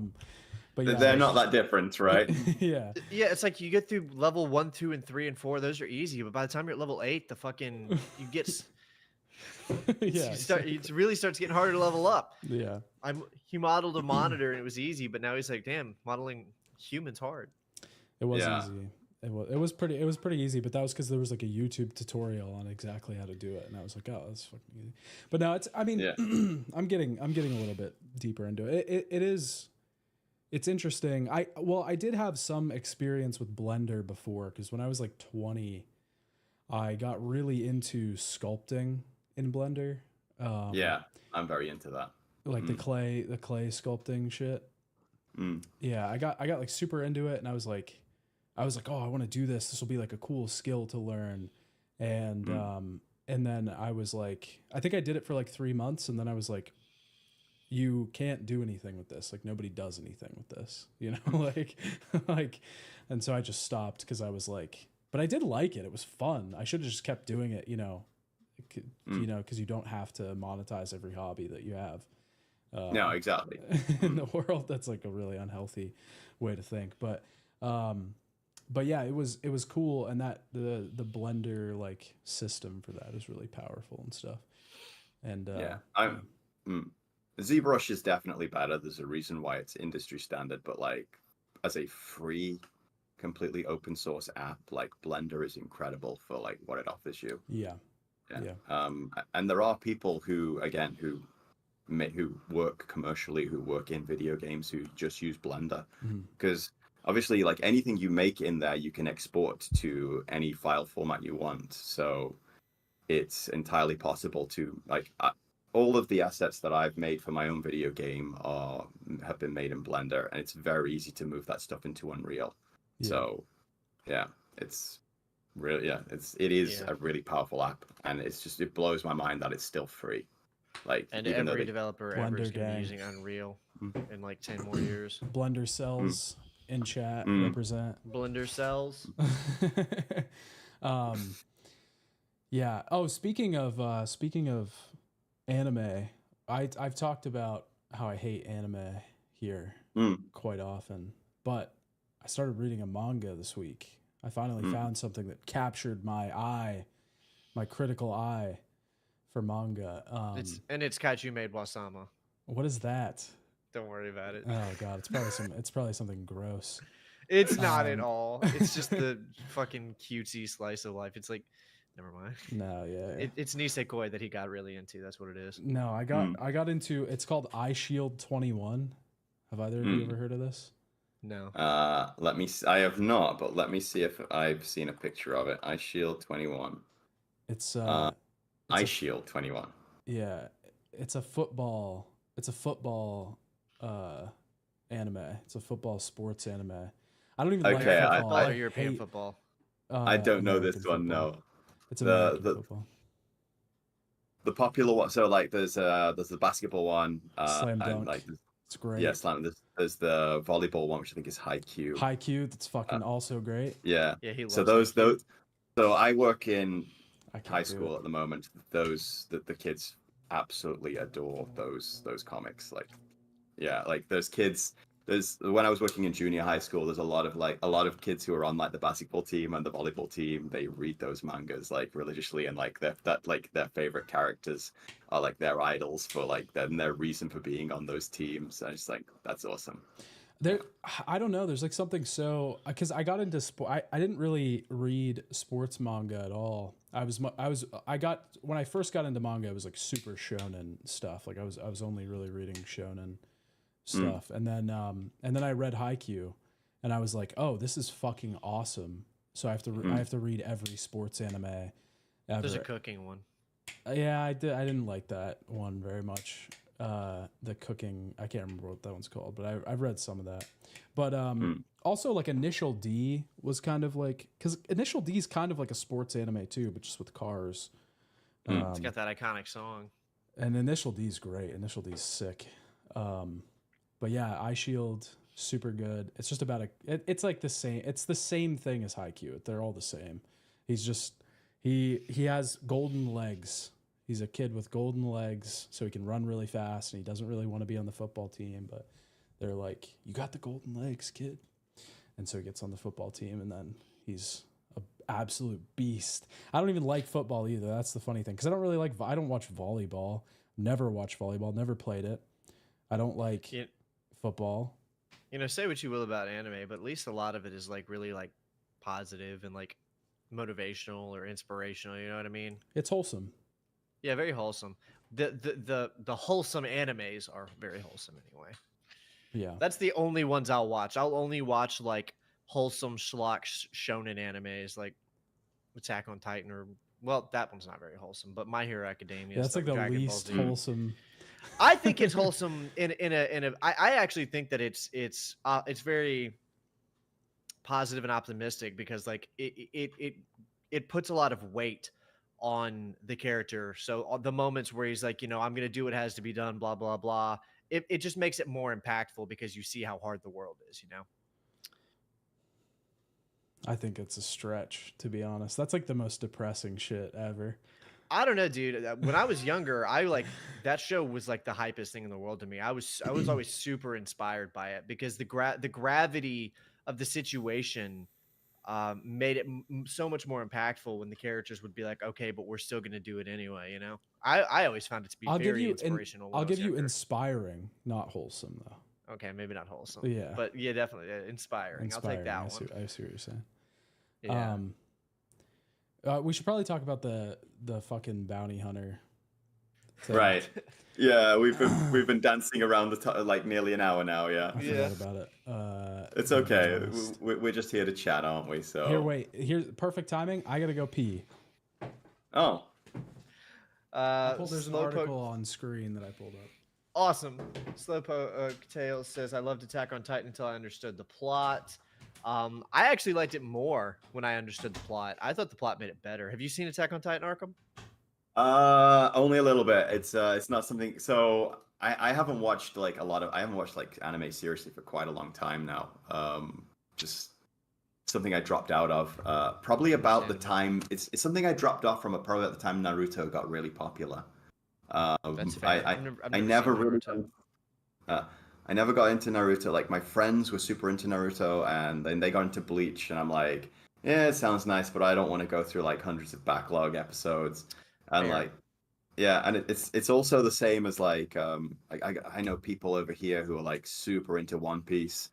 S5: They're not that different, right?
S4: yeah.
S3: Yeah, it's like you get through level 1, 2, and 3, and 4. Those are easy, but by the time you're at level 8, you get
S4: Yeah.
S3: it really starts getting harder to level up.
S4: Yeah.
S3: He modeled a monitor and it was easy, but now he's like, damn, modeling humans hard.
S4: It was
S5: Yeah.
S4: easy. It was pretty easy, but that was because there was like a YouTube tutorial on exactly how to do it, and I was like, oh, that's fucking easy. But now
S5: Yeah.
S4: I'm getting a little bit deeper into it. It's interesting. I did have some experience with Blender before, because when I was like 20, I got really into sculpting in Blender.
S5: Yeah, I'm very into that.
S4: Like the clay sculpting shit. Yeah, I got like super into it, and I was like, oh, I want to do this. This will be like a cool skill to learn. And then I was like, I think I did it for like 3 months, and then I was like, you can't do anything with this. Like, nobody does anything with this, like, and so I just stopped, because I was like, but I did like it. It was fun. I should have just kept doing it, because you don't have to monetize every hobby that you have.
S5: No, exactly.
S4: In the world, that's like a really unhealthy way to think. But yeah, it was cool, and that the Blender like system for that is really powerful and stuff. And
S5: ZBrush is definitely better. There's a reason why it's industry standard, but like as a free, completely open source app, like Blender is incredible for like what it offers you.
S4: Yeah.
S5: And there are people who who work commercially, who work in video games, who just use Blender,
S4: Mhm.
S5: because obviously, like anything you make in there, you can export to any file format you want. So it's entirely possible to like all of the assets that I've made for my own video game have been made in Blender, and it's very easy to move that stuff into Unreal.
S4: Yeah.
S5: So yeah, it's really it is
S3: Yeah.
S5: a really powerful app, and it blows my mind that it's still free. Like
S3: And
S5: even though
S3: every
S5: they,
S3: developer ever is
S4: Blender
S3: going to be
S4: gang.
S3: using Unreal
S5: Mm.
S3: in like 10 more years.
S4: Blender cells in chat
S5: Mm.
S4: represent.
S3: Blender cells.
S4: Yeah. Oh, speaking of anime, I've talked about how I hate anime here
S5: Mm.
S4: quite often, but I started reading a manga this week. I finally found something that captured my eye, my critical eye for manga.
S3: It's Kaiju made Wasama.
S4: What is that?
S3: Don't worry about it.
S4: Oh god, it's probably something gross.
S3: It's not at
S4: Um,
S3: all. It's just the fucking cutesy slice of life. It's like, never mind.
S4: No, yeah.
S3: It's Nisekoi that he got really into. That's what it is.
S4: No, I got into, it's called Eye Shield 21. Have either of you ever heard of this?
S3: No.
S5: Let me. I have not, but let me see if I've seen a picture of it. Ice Shield 21.
S4: It's
S5: Ice Shield 21.
S4: yeah, it's a football anime. It's a football sports anime. I don't even like
S5: Okay,
S4: football.
S3: Football or European
S4: hate,
S3: football?
S5: I don't know
S4: American
S5: this one.
S4: football.
S5: No,
S4: It's
S5: The-
S4: American
S5: the-
S4: football.
S5: the popular one. So like, there's the basketball one.
S4: Slam
S5: and
S4: dunk.
S5: like,
S4: It's great.
S5: yeah, slam. There's the volleyball one, which I think is Haikyuu.
S4: Haikyuu, that's fucking also great.
S5: Yeah.
S3: Yeah, he loves
S5: So
S3: Haikyuu.
S5: those. So I work in
S4: I can't
S5: high
S4: do
S5: school
S4: it.
S5: at the moment. The kids absolutely adore those comics. Like, yeah, like those kids. When I was working in junior high school, there's a lot of kids who are on like the basketball team and the volleyball team. They read those mangas like religiously, and like their favorite characters are like their idols for like their reason for being on those teams. And it's like, that's awesome.
S4: There, I don't know. There's like something so, because I got into sport. I didn't really read sports manga at all. When I first got into manga, it was like super shonen stuff. Like I was only really reading shonen stuff, and then I read Haikyuu, and I was like, oh, this is fucking awesome. So I have to read every sports anime ever.
S3: There's a cooking one.
S4: Yeah, I didn't like that one very much. The cooking, I can't remember what that one's called, but I've read some of that. But also like Initial D was kind of like, because Initial D is kind of like a sports anime too, but just with cars.
S3: It's got that iconic song.
S4: And Initial D is great. Initial D is sick. But yeah, Eye Shield, super good. It's just about it's like the same. It's the same thing as Haikyuu. They're all the same. He's just he has golden legs. He's a kid with golden legs, so he can run really fast, and he doesn't really want to be on the football team, but they're like, you got the golden legs, kid. And so he gets on the football team, and then he's an absolute beast. I don't even like football either. That's the funny thing, because I don't watch volleyball. Never watched volleyball. Never played it. I don't like football.
S3: You know, say what you will about anime, but at least a lot of it is like really like positive and like motivational or inspirational. You know what I mean?
S4: It's wholesome.
S3: Yeah, very wholesome. The wholesome animes are very wholesome anyway.
S4: Yeah.
S3: That's the only ones I'll watch. I'll only watch like wholesome schlock shonen animes like Attack on Titan or, well, that one's not very wholesome, but My Hero Academia.
S4: Yeah, that's like the
S3: Dragon Ball
S4: least
S3: Z.
S4: wholesome.
S3: I think it's wholesome I actually think that it's very positive and optimistic because like it puts a lot of weight on the character. So the moments where he's like, you know, I'm going to do what has to be done, blah, blah, blah. It just makes it more impactful because you see how hard the world is, you know?
S4: I think it's a stretch, to be honest. That's like the most depressing shit ever.
S3: I don't know, dude. When I was younger, I like that show was like the hypest thing in the world to me. I was always super inspired by it because the gravity of the situation made it so much more impactful when the characters would be like, okay, but we're still going to do it anyway. You know, I always found it to be very inspirational.
S4: I'll give you inspiring, not wholesome though.
S3: Okay, maybe not wholesome.
S4: Yeah,
S3: but yeah, definitely inspiring. I'll take that one.
S4: I see what you're saying.
S3: Yeah.
S4: We should probably talk about the fucking bounty hunter
S5: Right. Yeah, we've been dancing around like nearly an hour now. Yeah.
S4: I forgot about it.
S5: It's okay. We're just here to chat, aren't we? So
S4: Here, wait. Here's perfect timing. I gotta go pee.
S5: Oh.
S4: There's an article on screen that I pulled up.
S3: Awesome. Slowpoke Tails says, I loved Attack on Titan until I understood the plot. I actually liked it more when I understood the plot. I thought the plot made it better. Have you seen Attack on Titan, Arkham?
S5: Only a little bit. It's not something. So I haven't watched like I haven't watched like anime seriously for quite a long time now. Just something I dropped out of. Probably about the time it's something I dropped off from probably at the time Naruto got really popular.
S3: That's fair.
S5: I never really. I never got into Naruto. Like my friends were super into Naruto, and then they got into Bleach, and I'm like, yeah, it sounds nice, but I don't want to go through like hundreds of backlog episodes. And
S3: Fair.
S5: like, yeah, and it's also the same as like I know people over here who are like super into One Piece,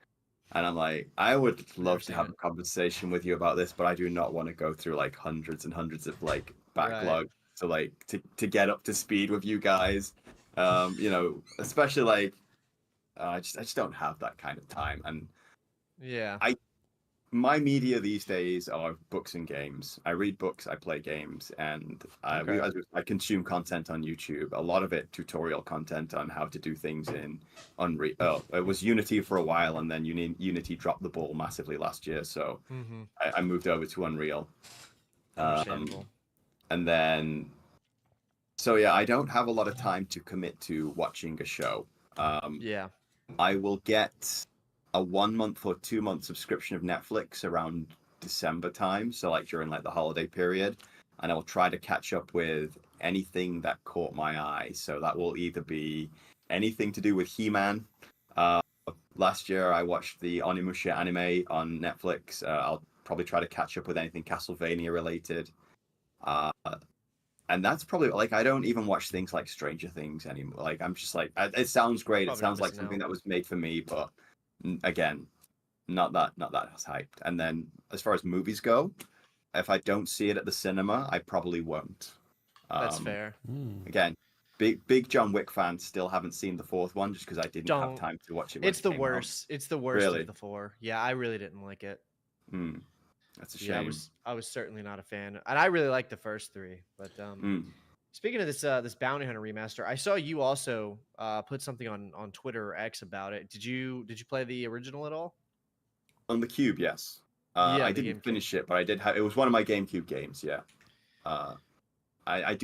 S5: and I'm like, I would love to have a conversation with you about this, but I do not want to go through like hundreds and hundreds of like backlog to like to get up to speed with you guys. You know, especially like I just don't have that kind of time. And
S3: yeah,
S5: my media these days are books and games. I read books, I play games, and I consume content on YouTube. A lot of it tutorial content on how to do things in Unreal. Oh, it was Unity for a while, and then Unity dropped the ball massively last year, so I moved over to Unreal.
S3: Understandable.
S5: And then, so yeah, I don't have a lot of time to commit to watching a show.
S3: Yeah.
S5: I will get a 1 month or 2 month subscription of Netflix around December time, so like during like the holiday period, and I'll try to catch up with anything that caught my eye. So that will either be anything to do with He-Man. Last year I watched the Onimusha anime on Netflix. I'll probably try to catch up with anything Castlevania related. And that's probably like I don't even watch things like Stranger Things anymore. Like I'm just like it sounds great. It sounds like something that was made for me, but again, not that hyped. And then as far as movies go, if I don't see it at the cinema, I probably won't.
S3: That's fair.
S5: Again, big John Wick fan. Still haven't seen the fourth one just because I didn't have time to watch it.
S3: It's the worst. It's the worst of the four. Yeah, I really didn't like it.
S5: That's a shame.
S3: Yeah, I was certainly not a fan, and I really liked the first three. But speaking of this Bounty Hunter remaster, I saw you also put something on Twitter or X about it. Did you play the original at all?
S5: On the Cube, yes. I didn't finish it, but I did have. It was one of my GameCube games. Yeah. I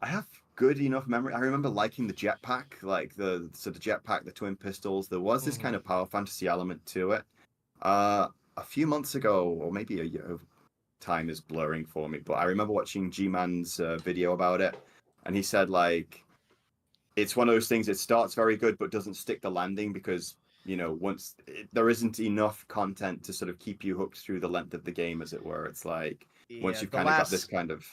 S5: have good enough memory. I remember liking the jetpack, like the jetpack, the twin pistols. There was this kind of power fantasy element to it. A few months ago, or maybe a year, time is blurring for me, but I remember watching G-Man's video about it, and he said like it's one of those things. It starts very good, but doesn't stick the landing because there isn't enough content to sort of keep you hooked through the length of the game, as it were. It's like once you've kind of got this kind of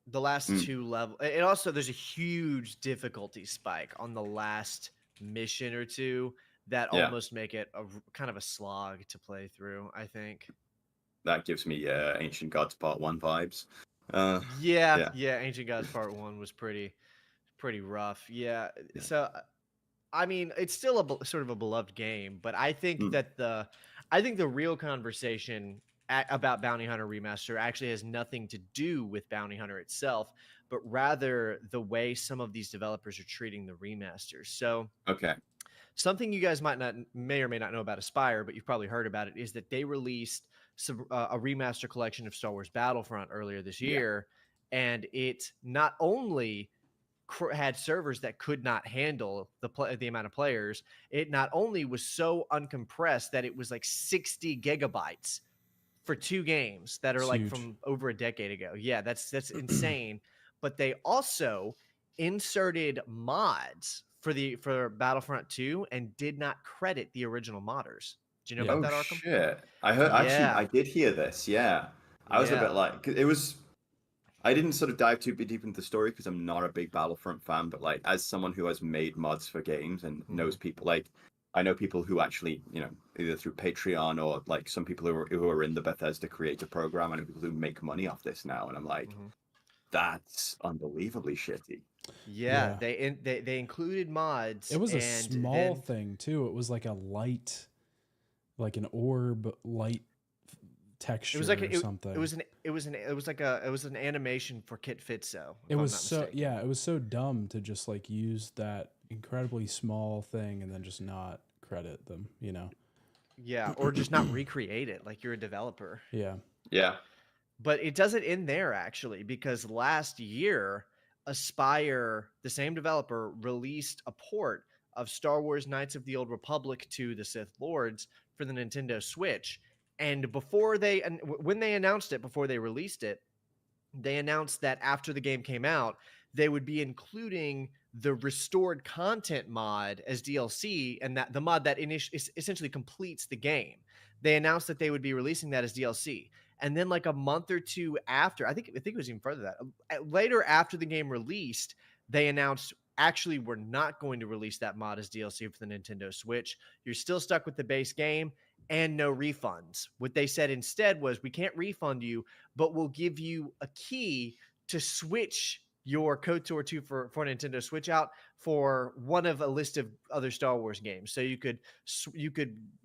S3: the last two levels. It also there's a huge difficulty spike on the last mission or two that almost make it a kind of a slog to play through, I think.
S5: That gives me Ancient Gods Part 1 vibes.
S3: Yeah, Ancient Gods Part 1 was pretty rough. Yeah. So, I mean, it's still a sort of a beloved game, but I think that the real conversation about Bounty Hunter Remaster actually has nothing to do with Bounty Hunter itself, but rather the way some of these developers are treating the remasters. So,
S5: okay.
S3: Something you guys may or may not know about Aspire, but you've probably heard about it, is that they released a remaster collection of Star Wars Battlefront earlier this year, and it not only had servers that could not handle the amount of players, it not only was so uncompressed that it was like 60 gigabytes for 2 games that are like from over a decade ago. Yeah, that's insane. But they also inserted mods for Battlefront 2 and did not credit the original modders. Do you know about that, Arkham?
S5: Shit. I heard actually I did hear this. Yeah. I was a bit like it was I didn't sort of dive too deep into the story because I'm not a big Battlefront fan, but like as someone who has made mods for games and knows people, like I know people who actually, either through Patreon or like some people who are in the Bethesda creator program, and people who make money off this now, and I'm like That's unbelievably shitty.
S3: Yeah,
S4: Yeah.
S3: they included mods.
S4: It was a
S3: and
S4: small
S3: then,
S4: thing too. It was like a light, like an orb light texture
S3: It was like
S4: or something.
S3: it was an animation for Kit Fitzo,
S4: It
S3: if I'm
S4: was
S3: not
S4: so
S3: mistaken.
S4: yeah, it was so dumb to just like use that incredibly small thing and then just not credit them, you know.
S3: Yeah, or just not recreate it like you're a developer.
S4: Yeah.
S5: Yeah.
S3: But it doesn't end there actually, because last year, Aspire, the same developer, released a port of Star Wars Knights of the Old Republic to the Sith Lords for the Nintendo Switch. And when they announced it, before they released it, they announced that after the game came out, they would be including the restored content mod as DLC, and that the mod that essentially completes the game. They announced that they would be releasing that as DLC, and then like a month or two after, I think it was even further than that. Later after the game released, they announced actually we're not going to release that mod as DLC for the Nintendo Switch. You're still stuck with the base game and no refunds. What they said instead was, we can't refund you, but we'll give you a key to switch your KOTOR 2 for Nintendo Switch out for one of a list of other Star Wars games. So you could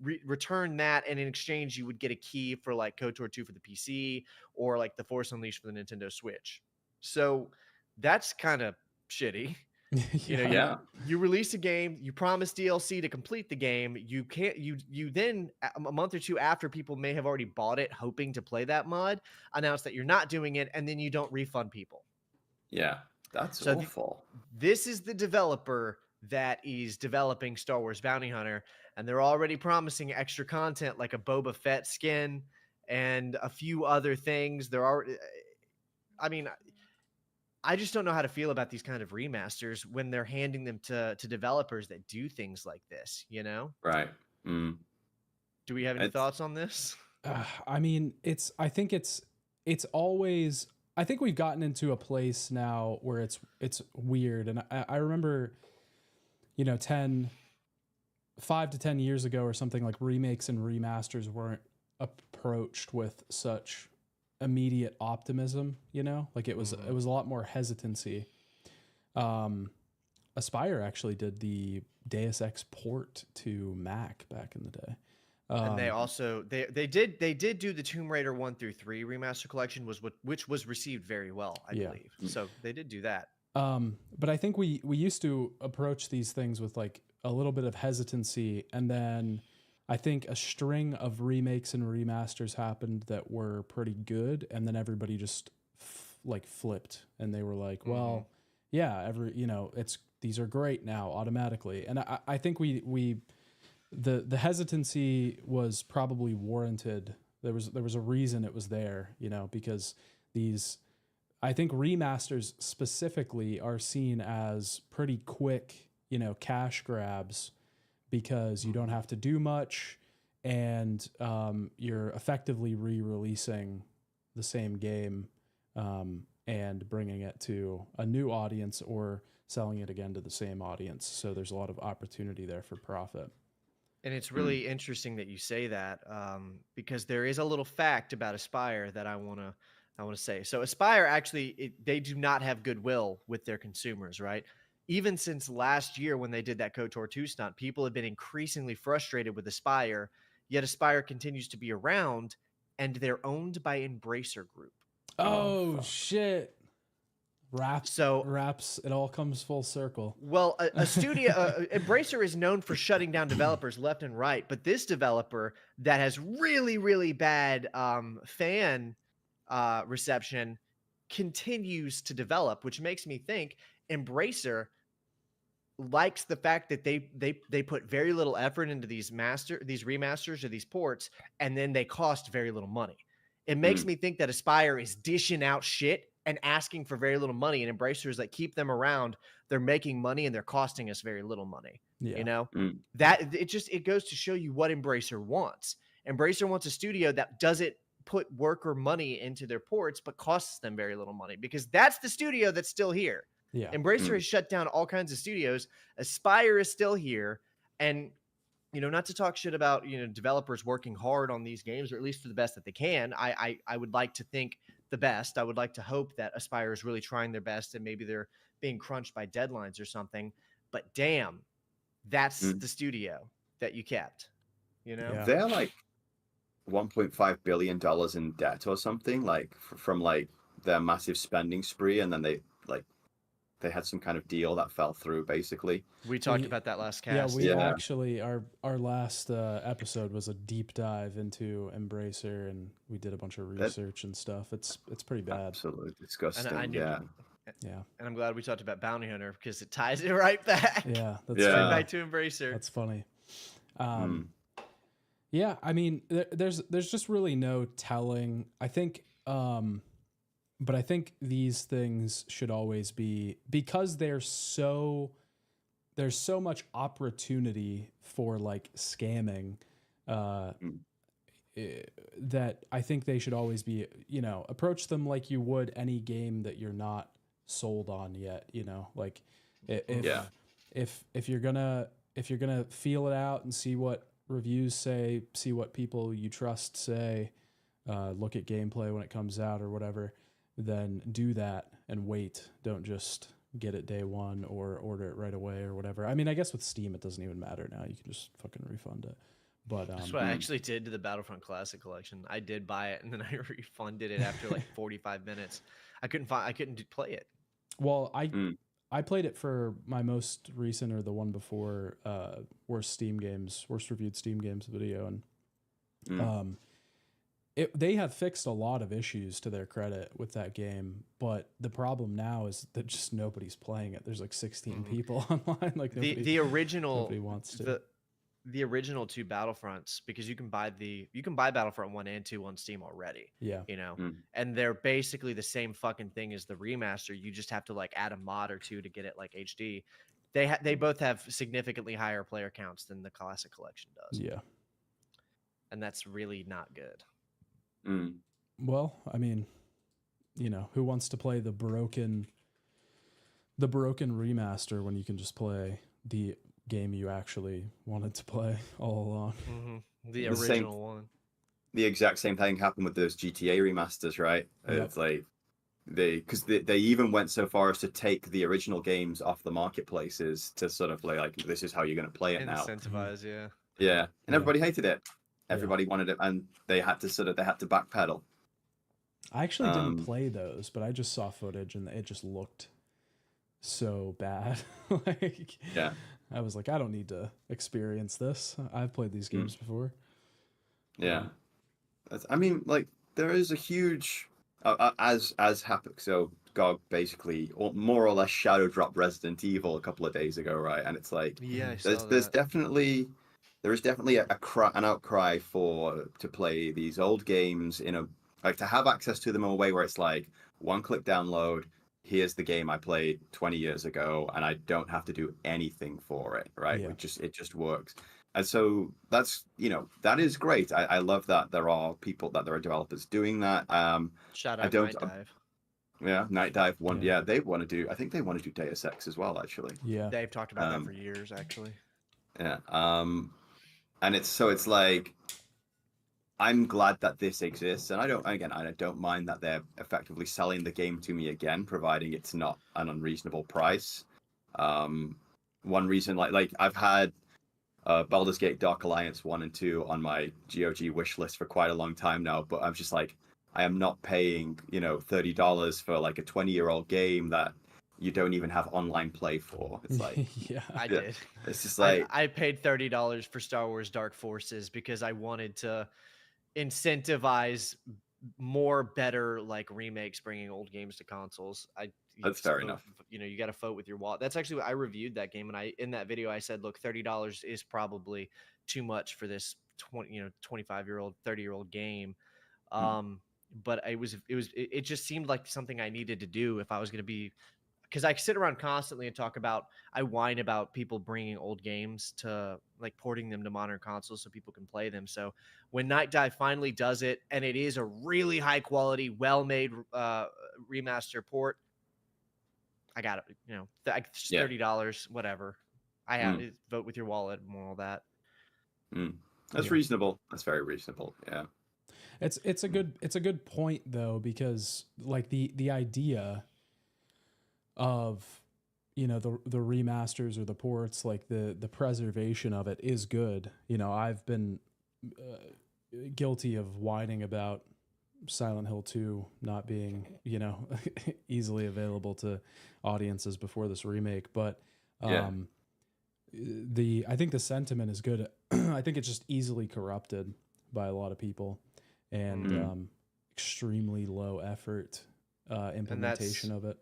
S3: return that, and in exchange you would get a key for like KOTOR 2 for the PC, or like The Force Unleashed for the Nintendo Switch. So that's kind of shitty. You know,
S5: Yeah.
S3: you release a game, you promise DLC to complete the game. You can't. You then, a month or two after people may have already bought it, hoping to play that mod, announce that you're not doing it, and then you don't refund people.
S5: Yeah. That's
S3: So
S5: awful.
S3: this is the developer that is developing Star Wars Bounty Hunter, and they're already promising extra content like a Boba Fett skin and a few other things. They're already. I mean, I just don't know how to feel about these kind of remasters when they're handing them to developers that do things like this, you know?
S5: Right. Mm.
S3: Do we have any
S5: It's-
S3: thoughts on this?
S4: I mean, I think it's always, I think we've gotten into a place now where it's weird. And I remember, you know, 5 to 10 years ago or something, like remakes and remasters weren't approached with such immediate optimism, you know, like it was a lot more hesitancy. Aspire actually did the Deus Ex port to Mac back in the day.
S3: And they also they did do the Tomb Raider 1 through 3 remaster collection, which was received very well, I believe. So they did do that.
S4: But I think we used to approach these things with like a little bit of hesitancy, and then I think a string of remakes and remasters happened that were pretty good, and then everybody just flipped, and they were like, well, yeah, these are great now automatically. And I think the hesitancy was probably warranted. There was a reason it was there, you know, because I think remasters specifically are seen as pretty quick, you know, cash grabs, because you don't have to do much, and you're effectively re-releasing the same game and bringing it to a new audience or selling it again to the same audience. So there's a lot of opportunity there for profit.
S3: And it's really interesting that you say that, because there is a little fact about Aspire that I want to say. So Aspire actually, they do not have goodwill with their consumers, right? Even since last year when they did that KOTOR 2 stunt, people have been increasingly frustrated with Aspire, yet Aspire continues to be around, and they're owned by Embracer Group.
S4: Oh shit. Wraps, it all comes full circle.
S3: Well, a studio, Embracer is known for shutting down developers left and right, but this developer that has really, really bad fan reception continues to develop, which makes me think Embracer likes the fact that they put very little effort into these remasters or these ports, and then they cost very little money. It makes me think that Aspire is dishing out shit and asking for very little money, and Embracer is like, keep them around. They're making money and they're costing us very little money.
S4: Yeah.
S3: You know, that it goes to show you what Embracer wants. Embracer wants a studio that doesn't put work or money into their ports, but costs them very little money, because that's the studio that's still here.
S4: Yeah.
S3: Embracer has shut down all kinds of studios. Aspire is still here. And, you know, not to talk shit about, you know, developers working hard on these games, or at least for the best that they can. I would like to think the best. I would like to hope that Aspyr is really trying their best and maybe they're being crunched by deadlines or something. But damn, that's the studio that you kept, you know?
S4: Yeah.
S5: They're like $1.5 billion in debt or something, like from like their massive spending spree, and then they had some kind of deal that fell through, basically.
S3: We talked about that last
S4: Yeah,
S3: cast.
S4: we actually our last episode was a deep dive into Embracer, and we did a bunch of research and stuff. It's pretty bad.
S5: Absolutely disgusting.
S3: And I knew,
S5: yeah.
S4: Yeah.
S3: And I'm glad we talked about Bounty Hunter because it ties it right back.
S4: Yeah, that's
S5: Yeah.
S3: Right back to Embracer.
S4: That's funny. Yeah, I mean, there's just really no telling. I think, but I think these things should always be, because there's so much opportunity for like scamming, that I think they should always be, you know, approach them like you would any game that you're not sold on yet. You know, like if you're gonna feel it out and see what reviews say, see what people you trust say, look at gameplay when it comes out or whatever, then do that and wait. Don't just get it day one or order it right away or whatever. I mean, I guess with Steam it doesn't even matter now. You can just fucking refund it. But
S3: that's what I actually did to the Battlefront Classic Collection. I did buy it and then I refunded it after like 45 minutes. I couldn't play it.
S4: Well, I played it for my most recent, or the one before, worst reviewed Steam games video, and they have fixed a lot of issues to their credit with that game, but the problem now is that just nobody's playing it. There's like 16 people online. Like
S3: the original,
S4: nobody wants to.
S3: The original two Battlefronts, because you can buy Battlefront 1 and 2 on Steam already.
S4: Yeah.
S3: You know, and they're basically the same fucking thing as the remaster. You just have to like add a mod or two to get it like HD. They both have significantly higher player counts than the Classic Collection does.
S4: Yeah.
S3: And that's really not good.
S4: Well, I mean, you know, who wants to play the broken remaster when you can just play the game you actually wanted to play all along?
S3: The original one.
S5: The exact same thing happened with those GTA remasters, right?
S4: Yep.
S5: It's like they even went so far as to take the original games off the marketplaces to sort of like this is how you're going to play it now.
S3: Incentivize,
S5: And everybody hated it. Everybody wanted it, and they had to backpedal.
S4: I actually didn't play those, but I just saw footage and it just looked so bad. Like, I was like, I don't need to experience this. I've played these games before.
S5: Yeah. I mean, like, there is a huge as happened. So GOG basically more or less shadow dropped Resident Evil a couple of days ago, right? And it's like, there's definitely an outcry to play these old games to have access to them in a way where it's like one-click download. Here's the game I played 20 years ago, and I don't have to do anything for it, right?
S4: Yeah.
S5: It just works. And so that is great. I love that there are developers doing that.
S3: Shout out Night Dive.
S5: Yeah, Night Dive one. Yeah, they want to do. I think they want to do Deus Ex as well, actually.
S4: Yeah,
S3: they've talked about that for years, actually.
S5: Yeah. And it's like, I'm glad that this exists, and I don't mind that they're effectively selling the game to me again, providing it's not an unreasonable price. One reason, like I've had Baldur's Gate Dark Alliance 1 and 2 on my GOG wish list for quite a long time now, but I'm just like, I am not paying, $30 for like a 20-year-old game that you don't even have online play for. It's like,
S3: I did.
S5: It's just like,
S3: I paid $30 for Star Wars Dark Forces because I wanted to incentivize more better like remakes bringing old games to consoles.
S5: That's fair enough.
S3: You got to vote with your wallet. That's actually what I reviewed that game, and in that video I said, look, $30 is probably too much for this 25-year-old, 30-year-old game. But it just seemed like something I needed to do if I was going to be, because I sit around constantly and I whine about people bringing old games to like porting them to modern consoles so people can play them. So when Night Dive finally does it, and it is a really high quality, well-made remaster port, I got it. $30, whatever. I have it, vote with your wallet and all that.
S5: That's reasonable. That's very reasonable. Yeah.
S4: It's a good point though, because like the idea of, you know, the remasters or the ports, like the preservation of it is good. You know, I've been guilty of whining about Silent Hill 2 not being, you know, easily available to audiences before this remake, but I think the sentiment is good. I think it's just easily corrupted by a lot of people, and extremely low effort implementation of it.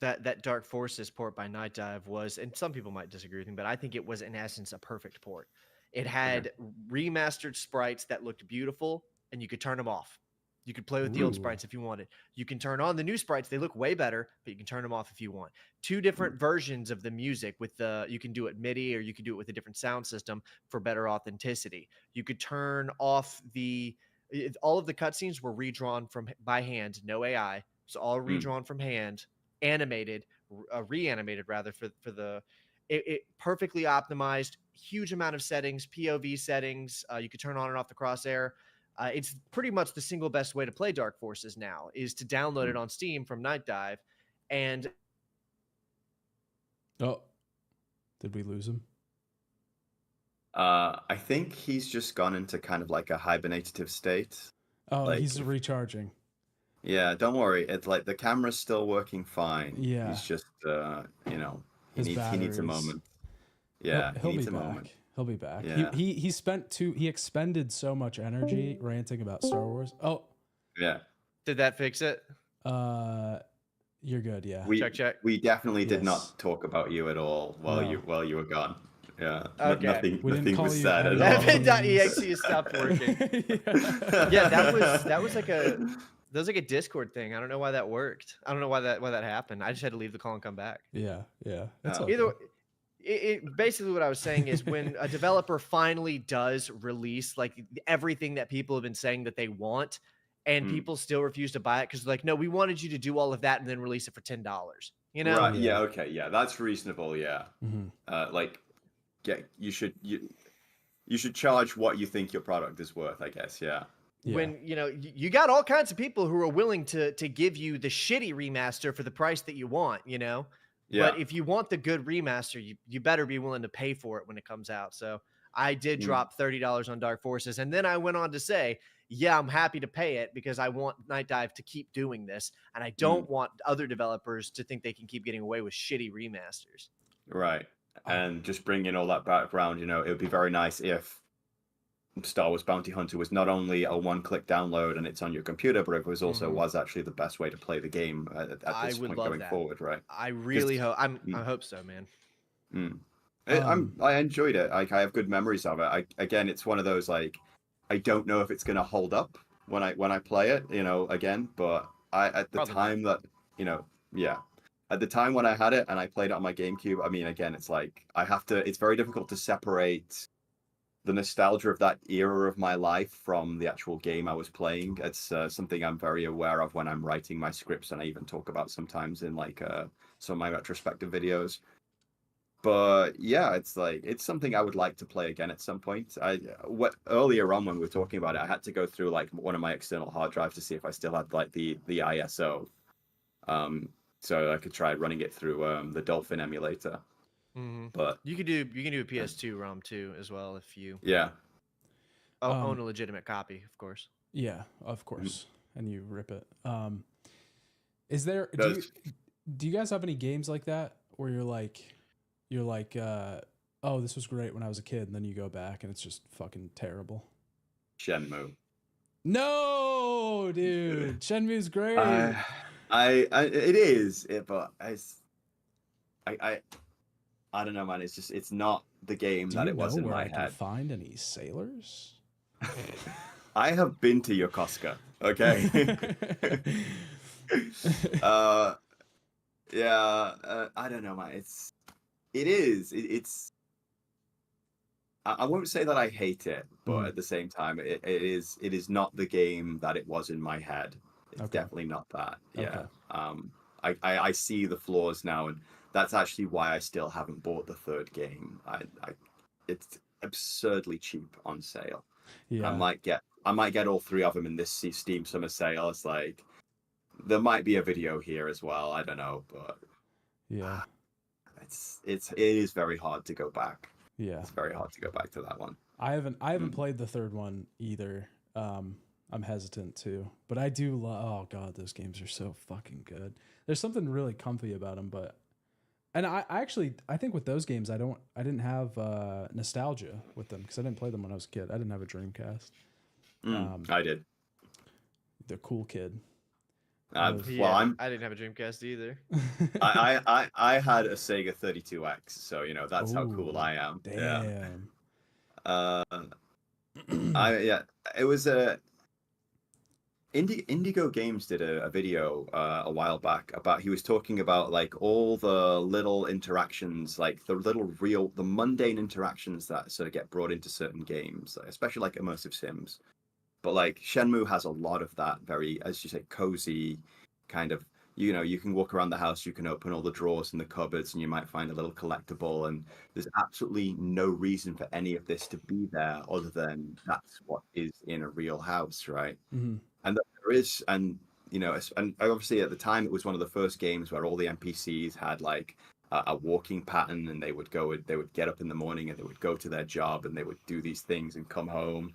S3: That Dark Forces port by Night Dive was, and some people might disagree with me, but I think it was in essence a perfect port. It had remastered sprites that looked beautiful, and you could turn them off. You could play with the old sprites if you wanted. You can turn on the new sprites; they look way better, but you can turn them off if you want. Two different versions of the music with the, you can do it MIDI or you could do it with a different sound system for better authenticity. You could turn off all of the cutscenes were redrawn by hand, no AI, so all redrawn from hand, animated, reanimated rather for the. It perfectly optimized, huge amount of settings, POV settings. You could turn on and off the crosshair. It's pretty much the single best way to play Dark Forces now is to download it on Steam from Night Dive. And
S4: oh, did we lose him?
S5: I think he's just gone into kind of like a hibernative state.
S4: Oh,
S5: like,
S4: he's recharging.
S5: Yeah, don't worry. It's like the camera's still working fine.
S4: Yeah,
S5: he's just you know, he needs a moment. Yeah,
S4: he'll
S5: he needs
S4: be
S5: a
S4: back.
S5: moment.
S4: He'll be back.
S5: Yeah.
S4: He expended so much energy ranting about Star Wars. Oh,
S5: yeah.
S3: Did that fix it?
S4: You're good. Yeah.
S3: Check.
S5: We definitely did
S4: Yes.
S5: not talk about you at all while
S4: No.
S5: you were gone. Yeah.
S3: Okay.
S4: We didn't
S5: Nothing
S4: call
S5: was
S4: you
S5: said at
S4: Evan.
S5: all.
S3: Evan.exe stopped working. Yeah, that was like a Discord thing. I don't know why that worked. I don't know why that happened. I just had to leave the call and come back.
S4: Yeah. That's
S5: Oh.
S4: okay.
S3: Either basically what I was saying is when a developer finally does release like everything that people have been saying that they want, and people still refuse to buy it because like, no, we wanted you to do all of that and then release it for $10. You know?
S5: Right.
S4: Yeah.
S5: Yeah. Okay. Yeah, that's reasonable. Yeah.
S4: Mm-hmm.
S5: Like, you should charge what you think your product is worth, I guess. Yeah.
S3: When you got all kinds of people who are willing to give you the shitty remaster for the price that you want, you know.
S5: Yeah.
S3: But if you want the good remaster, you better be willing to pay for it when it comes out. So I did drop $30 on Dark Forces, and then I went on to say, yeah, I'm happy to pay it because I want Night Dive to keep doing this, and I don't want other developers to think they can keep getting away with shitty remasters.
S5: Right. And just bring in all that background, it would be very nice if Star Wars Bounty Hunter was not only a one-click download and it's on your computer, but it was also was actually the best way to play the game at this point going forward, right?
S3: I really hope. I hope so, man.
S5: I enjoyed it. Like, I have good memories of it. Again, it's one of those like, I don't know if it's gonna hold up when I play it, again. But at the time that at the time when I had it and I played it on my GameCube, I mean, again, it's like it's very difficult to separate the nostalgia of that era of my life from the actual game I was playing. It's something I'm very aware of when I'm writing my scripts, and I even talk about sometimes in like some of my retrospective videos. But yeah, it's something I would like to play again at some point. Earlier on when we were talking about it, I had to go through like one of my external hard drives to see if I still had like the ISO, so I could try running it through the Dolphin emulator. But
S3: you can do a PS2 ROM too as well if you own a legitimate copy, of course.
S4: Yeah, of course, and you rip it. Is there? Do you guys have any games like that where you're like, oh, this was great when I was a kid, and then you go back and it's just fucking terrible?
S5: Shenmue.
S4: No, dude, Shenmue's great.
S5: It is, but I don't know, man. It's not the game that it was in my head.
S4: Can find any sailors?
S5: I have been to Yokosuka. Okay. I don't know, man. It's. I won't say that I hate it, but at the same time, it is not the game that it was in my head. It's definitely not that. Yeah. Okay. I see the flaws now, and that's actually why I still haven't bought the third game. It's absurdly cheap on sale. Yeah. I might get I might get all 3 of them in this Steam Summer Sale. It's like there might be a video here as well. I don't know, but
S4: Yeah.
S5: it is very hard to go back.
S4: Yeah.
S5: It's very hard to go back to that one.
S4: I haven't played the third one either. I'm hesitant to, but I do love. Oh god, those games are so fucking good. There's something really comfy about them, and I actually think with those games I didn't have nostalgia with them because I didn't play them when I was a kid. I didn't have a Dreamcast.
S5: I did.
S4: The cool kid.
S3: I didn't have a Dreamcast either.
S5: I had a Sega 32X, so that's how cool I am.
S4: Damn.
S5: Yeah. It was Indigo Games did a video a while back about, he was talking about like all the little interactions, like the mundane interactions that sort of get brought into certain games, especially like immersive sims. But like Shenmue has a lot of that very, as you say, cozy kind of, you can walk around the house, you can open all the drawers and the cupboards and you might find a little collectible, and there's absolutely no reason for any of this to be there other than that's what is in a real house, right?
S4: Mm-hmm.
S5: And there is, and obviously at the time it was one of the first games where all the NPCs had like a walking pattern, and they would get up in the morning and they would go to their job and they would do these things and come home.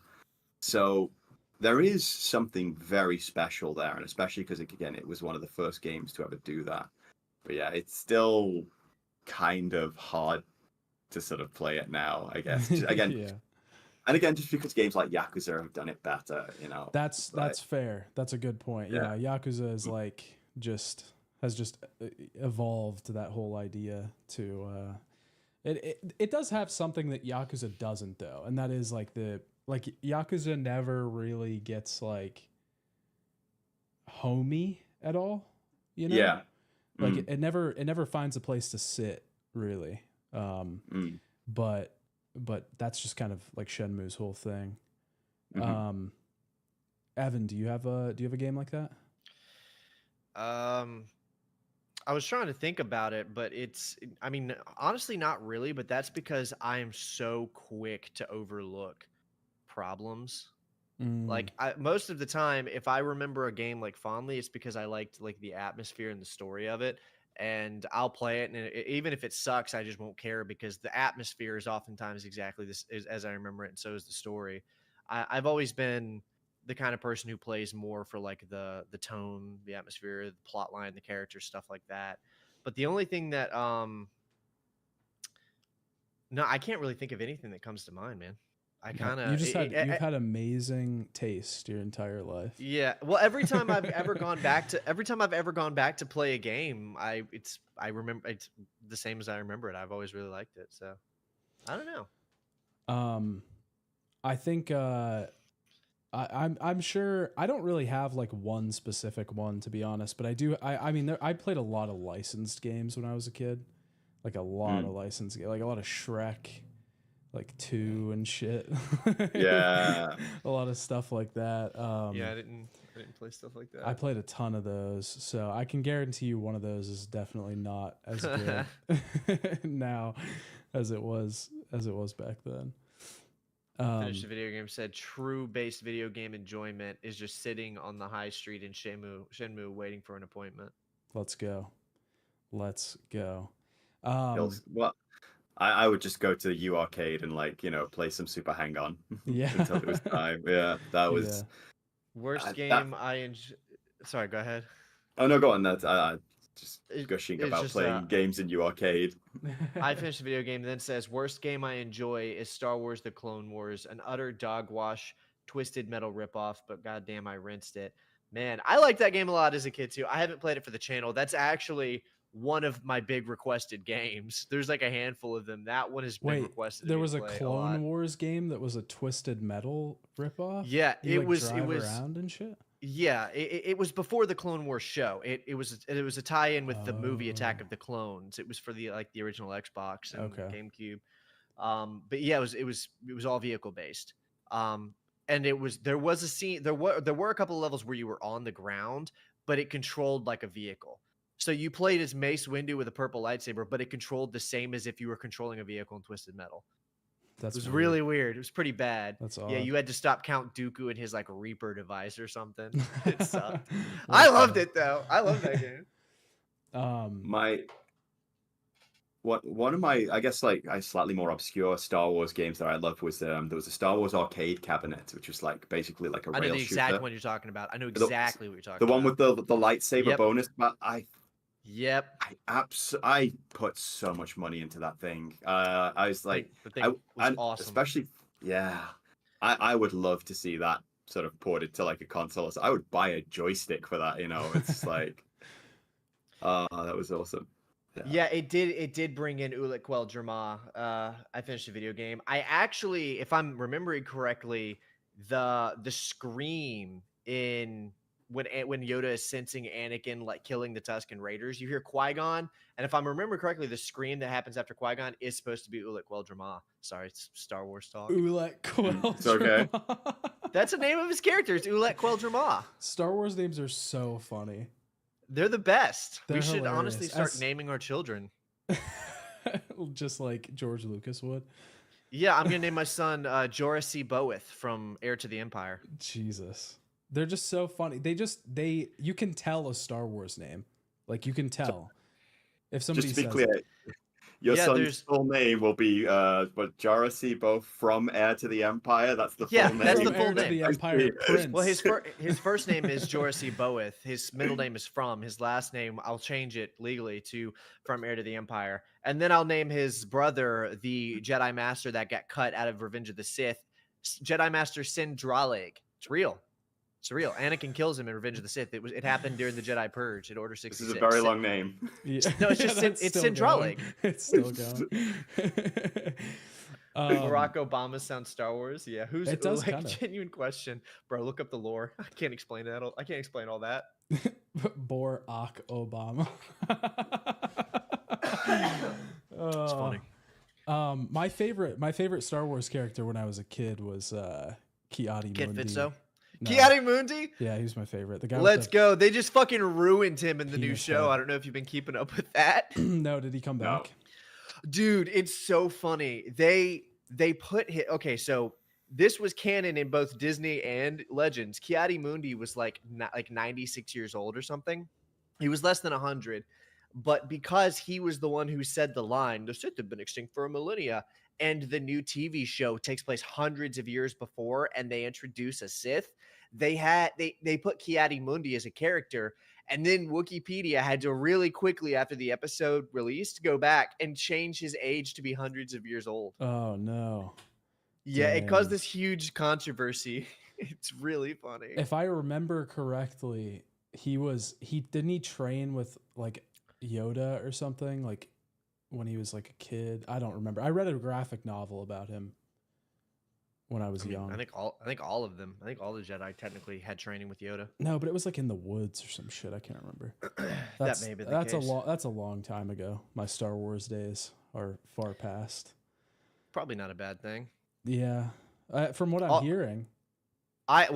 S5: So there is something very special there, and especially because again it was one of the first games to ever do that. But yeah, it's still kind of hard to sort of play it now, I guess. Again,
S4: yeah.
S5: And again, just because games like Yakuza have done it better,
S4: That's fair. That's a good point. Yeah, Yakuza is like has just evolved that whole idea to it does have something that Yakuza doesn't though, and that is like Yakuza never really gets like homey at all,
S5: Yeah.
S4: Like it never finds a place to sit really. But that's just kind of like Shenmue's whole thing.
S5: Mm-hmm.
S4: Evan, do you have a game like that?
S3: I was trying to think about it, but I mean, honestly, not really, but that's because I am so quick to overlook problems. Like most of the time, if I remember a game like fondly, it's because I liked like the atmosphere and the story of it, and I'll play it, and even if it sucks, I just won't care because the atmosphere is oftentimes exactly this as I remember it, and so is the story. I've always been the kind of person who plays more for like the tone, the atmosphere, the plot line, the characters, stuff like that. But the only thing that no, I can't really think of anything that comes to mind, man.
S4: You've had amazing taste your entire life.
S3: Yeah. Well, every time I've ever gone back to play a game, I remember it's the same as I remember it. I've always really liked it. So I don't know.
S4: I think I'm sure I don't really have like one specific one to be honest, but I do. I mean, I played a lot of licensed games when I was a kid, like a lot of licensed, like a lot of Shrek, like 2 and shit.
S5: Yeah.
S4: A lot of stuff like that.
S3: Yeah, I didn't play stuff like that.
S4: I played a ton of those, so I can guarantee you one of those is definitely not as good now as it was back then.
S3: Finished the video game said true based video game enjoyment is just sitting on the high street in Shenmue waiting for an appointment.
S4: Let's go.
S5: Well, I would just go to the U Arcade and play some Super Hang On.
S4: Yeah.
S5: Until it was time. Yeah, that was
S3: worst game I enjoy. Sorry, go ahead.
S5: Oh no, go on. That just gushing about playing games in U Arcade.
S3: I finished the video game and then says worst game I enjoy is Star Wars: The Clone Wars, an utter dog wash, twisted metal ripoff, but goddamn, I rinsed it. Man, I liked that game a lot as a kid too. I haven't played it for the channel. That's actually one of my big requested games. There's like a handful of them. That one has been requested.
S4: There was a Clone Wars game that was a twisted metal ripoff.
S3: Yeah, it was
S4: around and shit.
S3: Yeah, it was before the Clone Wars show. It was a tie-in with the movie Attack of the Clones. It was for the original Xbox and GameCube. But yeah, it was all vehicle based. And there was a scene. There were a couple of levels where you were on the ground, but it controlled like a vehicle. So you played as Mace Windu with a purple lightsaber, but it controlled the same as if you were controlling a vehicle in Twisted Metal.
S4: That's
S3: It was
S4: weird.
S3: really weird. It was pretty bad.
S4: That's
S3: Yeah,
S4: odd.
S3: you had to stop Count Dooku and his like Reaper device or something. It sucked.
S4: What
S3: I
S4: the
S3: loved
S4: hell?
S3: it though. I loved that game.
S5: My one of my, I guess, like slightly more obscure Star Wars games that I loved was there was a Star Wars arcade cabinet, which was like basically like a
S3: I know
S5: rail
S3: the exact
S5: shooter.
S3: one you're talking about. I know
S5: The-
S3: exactly what you're talking
S5: The
S3: about.
S5: one with the lightsaber
S3: Yep.
S5: bonus, but
S3: Yep.
S5: I put so much money into that thing. I was like,
S3: The thing was
S5: and
S3: awesome.
S5: especially, yeah, I would love to see that sort of ported to like a console. So I would buy a joystick for that. You know, it's just like, that was awesome.
S3: Yeah, it did bring in Ulick Drama. I finished the video game. I actually, if I'm remembering correctly, the scream in when Yoda is sensing Anakin like killing the Tusken Raiders, you hear Qui-Gon, and if I'm remembering correctly, the scream that happens after Qui-Gon is supposed to be Ulick Drama. Sorry, it's Star Wars talk.
S4: Ulet
S5: It's okay.
S3: That's the name of his character. It's Ulick Drama.
S4: Star Wars names are so funny.
S3: They're the best.
S4: They're
S3: We should honestly
S4: hilarious.
S3: start naming our children.
S4: Just like George Lucas would.
S3: Yeah, I'm gonna name my son Jorah C. Bowith from Heir to the Empire.
S4: Jesus. They're just so funny. They you can tell a Star Wars name. Like you can tell. If somebody
S5: Just to be
S4: says
S5: clear,
S4: it.
S5: your
S3: Yeah,
S5: son's
S3: there's-
S5: full name will be but Jarasi, both from Heir to the Empire. That's the
S3: Yeah,
S5: full name.
S3: that's the
S4: From
S3: full
S4: Heir to
S3: name.
S4: the
S5: I
S4: Empire
S5: see.
S4: Prince.
S3: Well, his first name is Jorah C. Bowith. His middle name is From. His last name, I'll change it legally to From Heir to the Empire. And then I'll name his brother the Jedi Master that got cut out of Revenge of the Sith, Jedi Master Sin Draleg. It's real. It's real. Anakin kills him in Revenge of the Sith. It happened during the Jedi Purge at Order
S5: This
S3: 66.
S5: is a very long name.
S4: Yeah.
S3: No, it's just
S4: that's
S3: it's
S4: still going.
S3: Sindralig.
S4: It's still going.
S3: Barack Obama sounds Star Wars. Yeah, who's
S4: It does
S3: like
S4: kinda.
S3: genuine question, bro? Look up the lore. I can't explain that. I can't explain all that.
S4: Barack Obama.
S3: It's funny.
S4: My favorite Star Wars character when I was a kid was Ki-Adi
S3: Kid
S4: Mundi.
S3: Fitzo.
S4: No.
S3: Ki-Adi Mundi.
S4: Yeah, he was my favorite. The guy. with
S3: Let's
S4: the-
S3: go. They just fucking ruined him in the new
S4: Penis
S3: show.
S4: head.
S3: I don't know if you've been keeping up with that.
S4: No, did he come
S5: No.
S4: back?
S3: Dude, it's so funny. They put hit. Okay, so this was canon in both Disney and Legends. Ki-Adi Mundi was like 96 years old or something. He was less than 100, but because he was the one who said the line, "The Sith have been extinct for a millennia," and the new TV show takes place hundreds of years before, and they introduce a Sith. They put Ki-Adi Mundi as a character. And then Wikipedia had to really quickly, after the episode released, go back and change his age to be hundreds of years old.
S4: Oh no.
S3: Yeah, it caused
S4: Dang.
S3: this huge controversy. It's really funny.
S4: If I remember correctly, he didn't he train with like Yoda or something like when he was like a kid. I don't remember. I read a graphic novel about him when I was young.
S3: I think all of them. I think all the Jedi technically had training with Yoda.
S4: No, but it was like in the woods or some shit. I can't remember.
S3: That may be the
S4: that's
S3: case.
S4: That's a long time ago. My Star Wars days are far past.
S3: Probably not a bad thing.
S4: Yeah, from what I'm
S3: Oh,
S4: hearing.
S3: I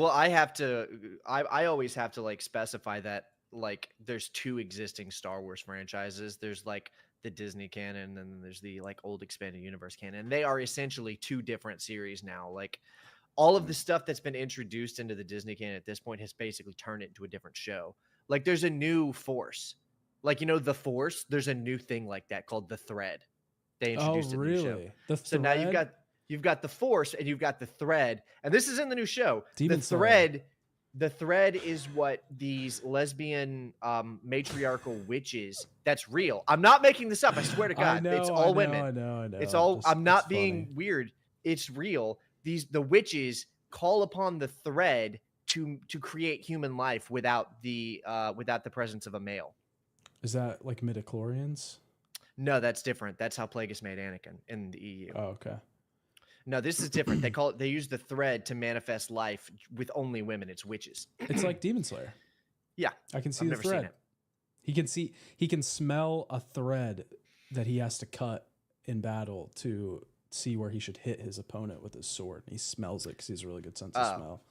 S3: always have to like specify that like there's two existing Star Wars franchises. There's like the Disney canon and then there's the like old expanded universe canon. They are essentially two different series now. Like all of the stuff that's been introduced into the Disney canon at this point has basically turned it into a different show. Like there's a new Force. Like, you know, the Force, there's a new thing like that called the Thread. They
S4: Oh,
S3: introduced it in the show.
S4: really? The
S3: So now
S4: Thread?
S3: you've got the Force and you've got the Thread, and this is in the new show.
S4: Demon
S3: the
S4: Slayer.
S3: Thread is what these lesbian matriarchal witches. That's real. I'm not making this up. I swear to God, it's all women.
S4: I know.
S3: It's all.
S4: Just-
S3: I'm not
S4: it's
S3: being
S4: funny.
S3: weird. It's real. The witches call upon the Thread to create human life without the presence of a male.
S4: Is that like midichlorians?
S3: No, that's different. That's how Plagueis made Anakin in the EU.
S4: Oh, okay.
S3: No, this is different. They use the Thread to manifest life with only women. It's witches.
S4: It's like Demon Slayer.
S3: Yeah,
S4: I can see
S3: I've
S4: the
S3: never seen
S4: thread.
S3: it.
S4: He can smell a thread that he has to cut in battle to see where he should hit his opponent with his sword. He smells it because he has a really good sense of smell.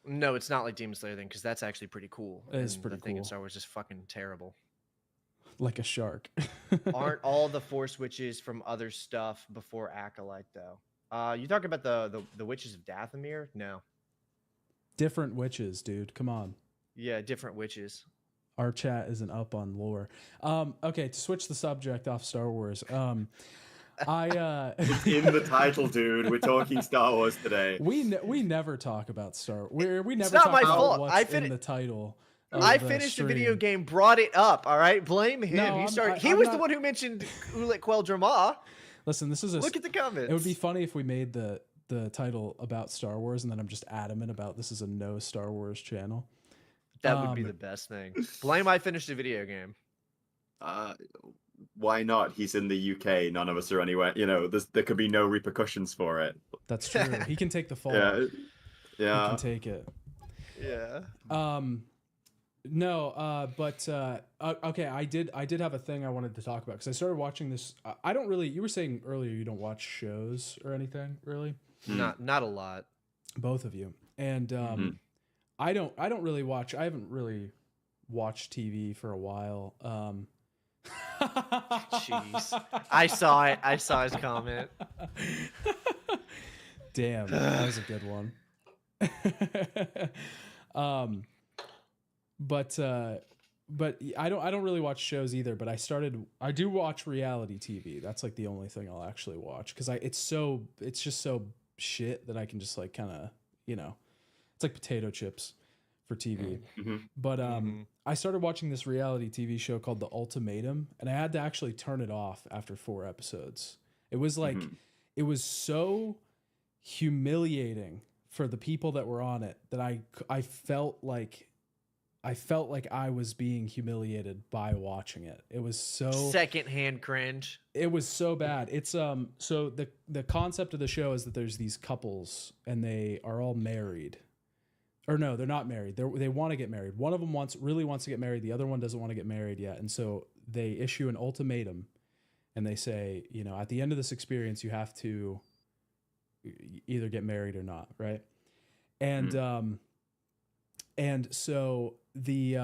S3: No, it's not like Demon Slayer then, because that's actually pretty cool.
S4: It is
S3: and
S4: pretty
S3: the thing in
S4: cool.
S3: Star Wars is fucking terrible.
S4: Like a shark.
S3: Aren't all the Force witches from other stuff before Acolyte though? You talking about the Witches of Dathomir? No.
S4: Different witches, dude. Come on.
S3: Yeah, different witches.
S4: Our chat isn't up on lore. Okay, to switch the subject off Star Wars.
S5: It's in the title, dude. We're talking Star Wars today.
S4: we never talk about Star. We never
S3: not
S4: talk
S3: my
S4: about
S3: fault.
S4: what's in the title.
S3: I finished the video game, brought it up. All right, blame him.
S4: No,
S3: He was the one who mentioned Ulit Queldrama.
S4: Listen, this is
S3: Look at the comments.
S4: It would be funny if we made the title about Star Wars, and then I'm just adamant about this is a no Star Wars channel.
S3: That would be the best thing. Blame I finished a video game.
S5: Why not? He's in the UK. None of us are anywhere. You know, there could be no repercussions for it.
S4: That's true. He can take the fall.
S5: Yeah.
S4: He can take it.
S3: Yeah.
S4: No, but okay, I did have a thing I wanted to talk about because I started watching this. I don't really. You were saying earlier you don't watch shows or anything, really.
S3: Not a lot.
S4: Both of you, and I don't really watch. I haven't really watched TV for a while.
S3: Jeez, I saw it. I saw his comment.
S4: Damn, that was a good one. But I don't really watch shows either, but I do watch reality TV. That's like the only thing I'll actually watch because it's just so shit that I can just like kind of, it's like potato chips for TV.
S5: Mm-hmm.
S4: But I started watching this reality TV show called The Ultimatum, and I had to actually turn it off after 4 episodes. It was like it was so humiliating for the people that were on it that I felt like I was being humiliated by watching it. It was so
S3: secondhand cringe.
S4: It was so bad. It's so the concept of the show is that there's these couples and they are all married. Or no, they're not married. They want to get married. One of them really wants to get married. The other one doesn't want to get married yet. And so they issue an ultimatum and they say, at the end of this experience, you have to either get married or not. Right. And, and so the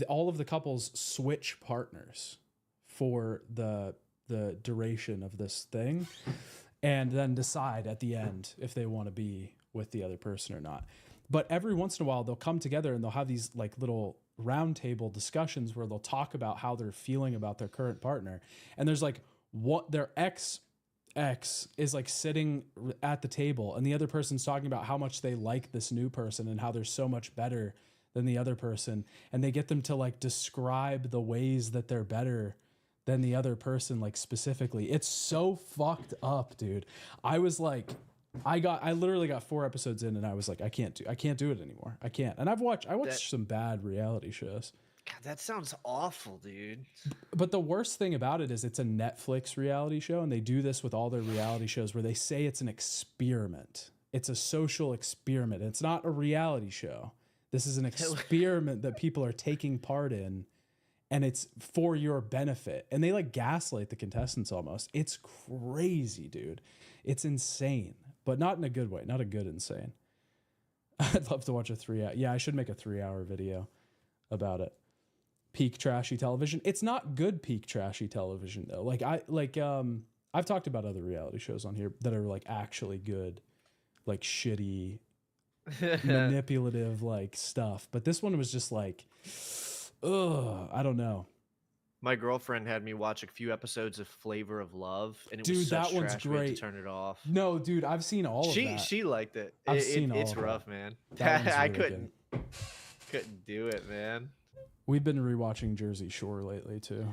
S4: all of the couples switch partners for the duration of this thing and then decide at the end if they want to be with the other person or not. But every once in a while they'll come together and they'll have these like little roundtable discussions where they'll talk about how they're feeling about their current partner. And there's like what their ex is like sitting at the table and the other person's talking about how much they like this new person and how they're so much better than the other person. And they get them to like describe the ways that they're better than the other person, like specifically. It's so fucked up, dude. I was like, I literally got 4 episodes in and I was like, I can't do it anymore. I can't. And I watched some bad reality shows.
S3: God, that sounds awful, dude.
S4: But the worst thing about it is it's a Netflix reality show, and they do this with all their reality shows where they say it's an experiment. It's a social experiment. It's not a reality show. This is an experiment that people are taking part in, and it's for your benefit. And they like gaslight the contestants almost. It's crazy, dude. It's insane, but not in a good way. Not a good insane. I'd love to watch a 3-hour. Yeah, I should make a 3-hour video about it. Peak trashy television. It's not good peak trashy television though. I've talked about other reality shows on here that are like actually good, like shitty, manipulative like stuff. But this one was just like, I don't know.
S3: My girlfriend had me watch a few episodes of Flavor of Love, and it
S4: Dude,
S3: was such
S4: that one's
S3: trash, we had
S4: great.
S3: to turn it off.
S4: No, dude, I've seen all of that.
S3: She liked it.
S4: I've seen all
S3: it's
S4: of
S3: rough,
S4: that.
S3: man.
S4: That one's
S3: I
S4: really
S3: couldn't do it, man.
S4: We've been rewatching Jersey Shore lately too.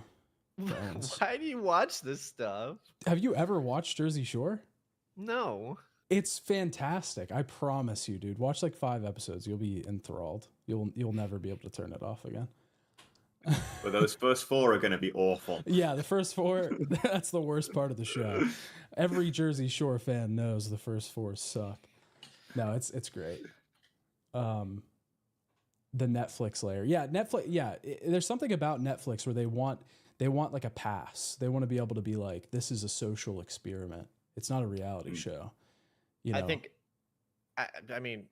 S3: Why do you watch this stuff?
S4: Have you ever watched Jersey Shore?
S3: No.
S4: It's fantastic. I promise you, dude. Watch like 5 episodes. You'll be enthralled. You'll never be able to turn it off again.
S5: But those first 4 are going to be awful.
S4: Yeah, the first 4, that's the worst part of the show. Every Jersey Shore fan knows the first 4 suck. No, it's great. The Netflix layer. Yeah, Netflix. Yeah, there's something about Netflix where they want like a pass. They want to be able to be like, this is a social experiment. It's not a reality show. You know?
S3: I think, I mean,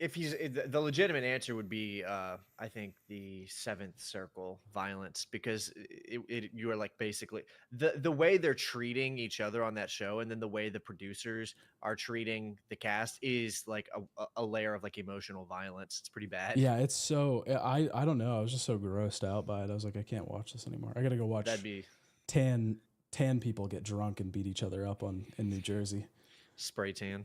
S3: if he's the legitimate answer would be I think the seventh circle violence, because you are like basically the way they're treating each other on that show, and then the way the producers are treating the cast is like a layer of like emotional violence. It's pretty bad.
S4: Yeah, it's so I don't know. I was just so grossed out by it. I was like, I can't watch this anymore. I gotta go watch
S3: That'd be
S4: tan people get drunk and beat each other up in New Jersey.
S3: spray tan.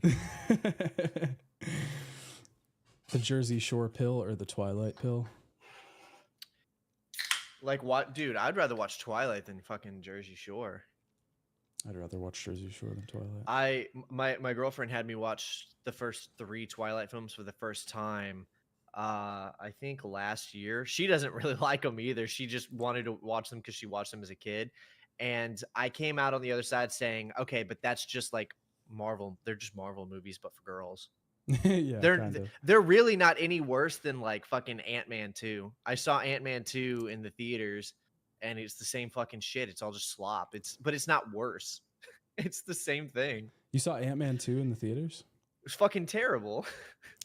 S4: The Jersey Shore pill or the Twilight pill?
S3: Like what, dude? I'd rather watch Twilight than fucking Jersey Shore.
S4: I'd rather watch Jersey Shore than Twilight.
S3: My girlfriend had me watch the first 3 Twilight films for the first time. I think last year. She doesn't really like them either. She just wanted to watch them because she watched them as a kid. And I came out on the other side saying, okay, but that's just like Marvel. They're just Marvel movies, but for girls.
S4: Yeah,
S3: they're really not any worse than like fucking Ant-Man 2. I saw Ant-Man 2 in the theaters, and it's the same fucking shit. It's all just slop. But it's not worse. It's the same thing.
S4: You saw Ant-Man 2 in the theaters?
S3: It's fucking terrible.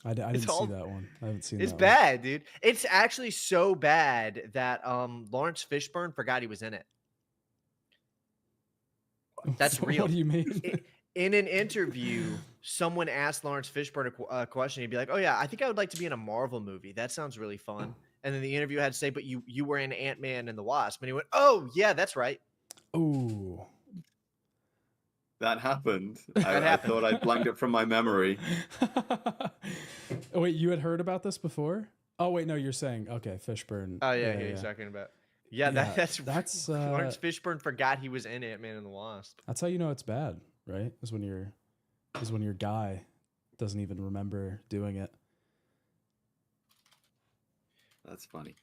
S4: I didn't see that one. I haven't seen
S3: It's
S4: that
S3: bad, dude. It's actually so bad that Lawrence Fishburne forgot he was in it.
S4: one.
S3: That's real.
S4: What do you mean?
S3: In an interview, someone asked Lawrence Fishburne a question. He'd be like, "Oh yeah, I think I would like to be in a Marvel movie. That sounds really fun." And then the interview had to say, "But you were in Ant-Man and the Wasp." And he went, "Oh yeah, that's right."
S4: Oh,
S5: That happened.
S3: That
S5: I
S3: happened.
S5: thought I blanked it from my memory.
S4: oh wait, you had heard about this before? Oh wait, no, you're saying okay, Fishburne.
S3: Oh yeah, he's talking about. Yeah, that's Lawrence
S4: uh,
S3: Fishburne forgot he was in Ant-Man and the Wasp.
S4: that's how you know it's bad, right? Is when your guy doesn't even remember doing it.
S5: That's funny.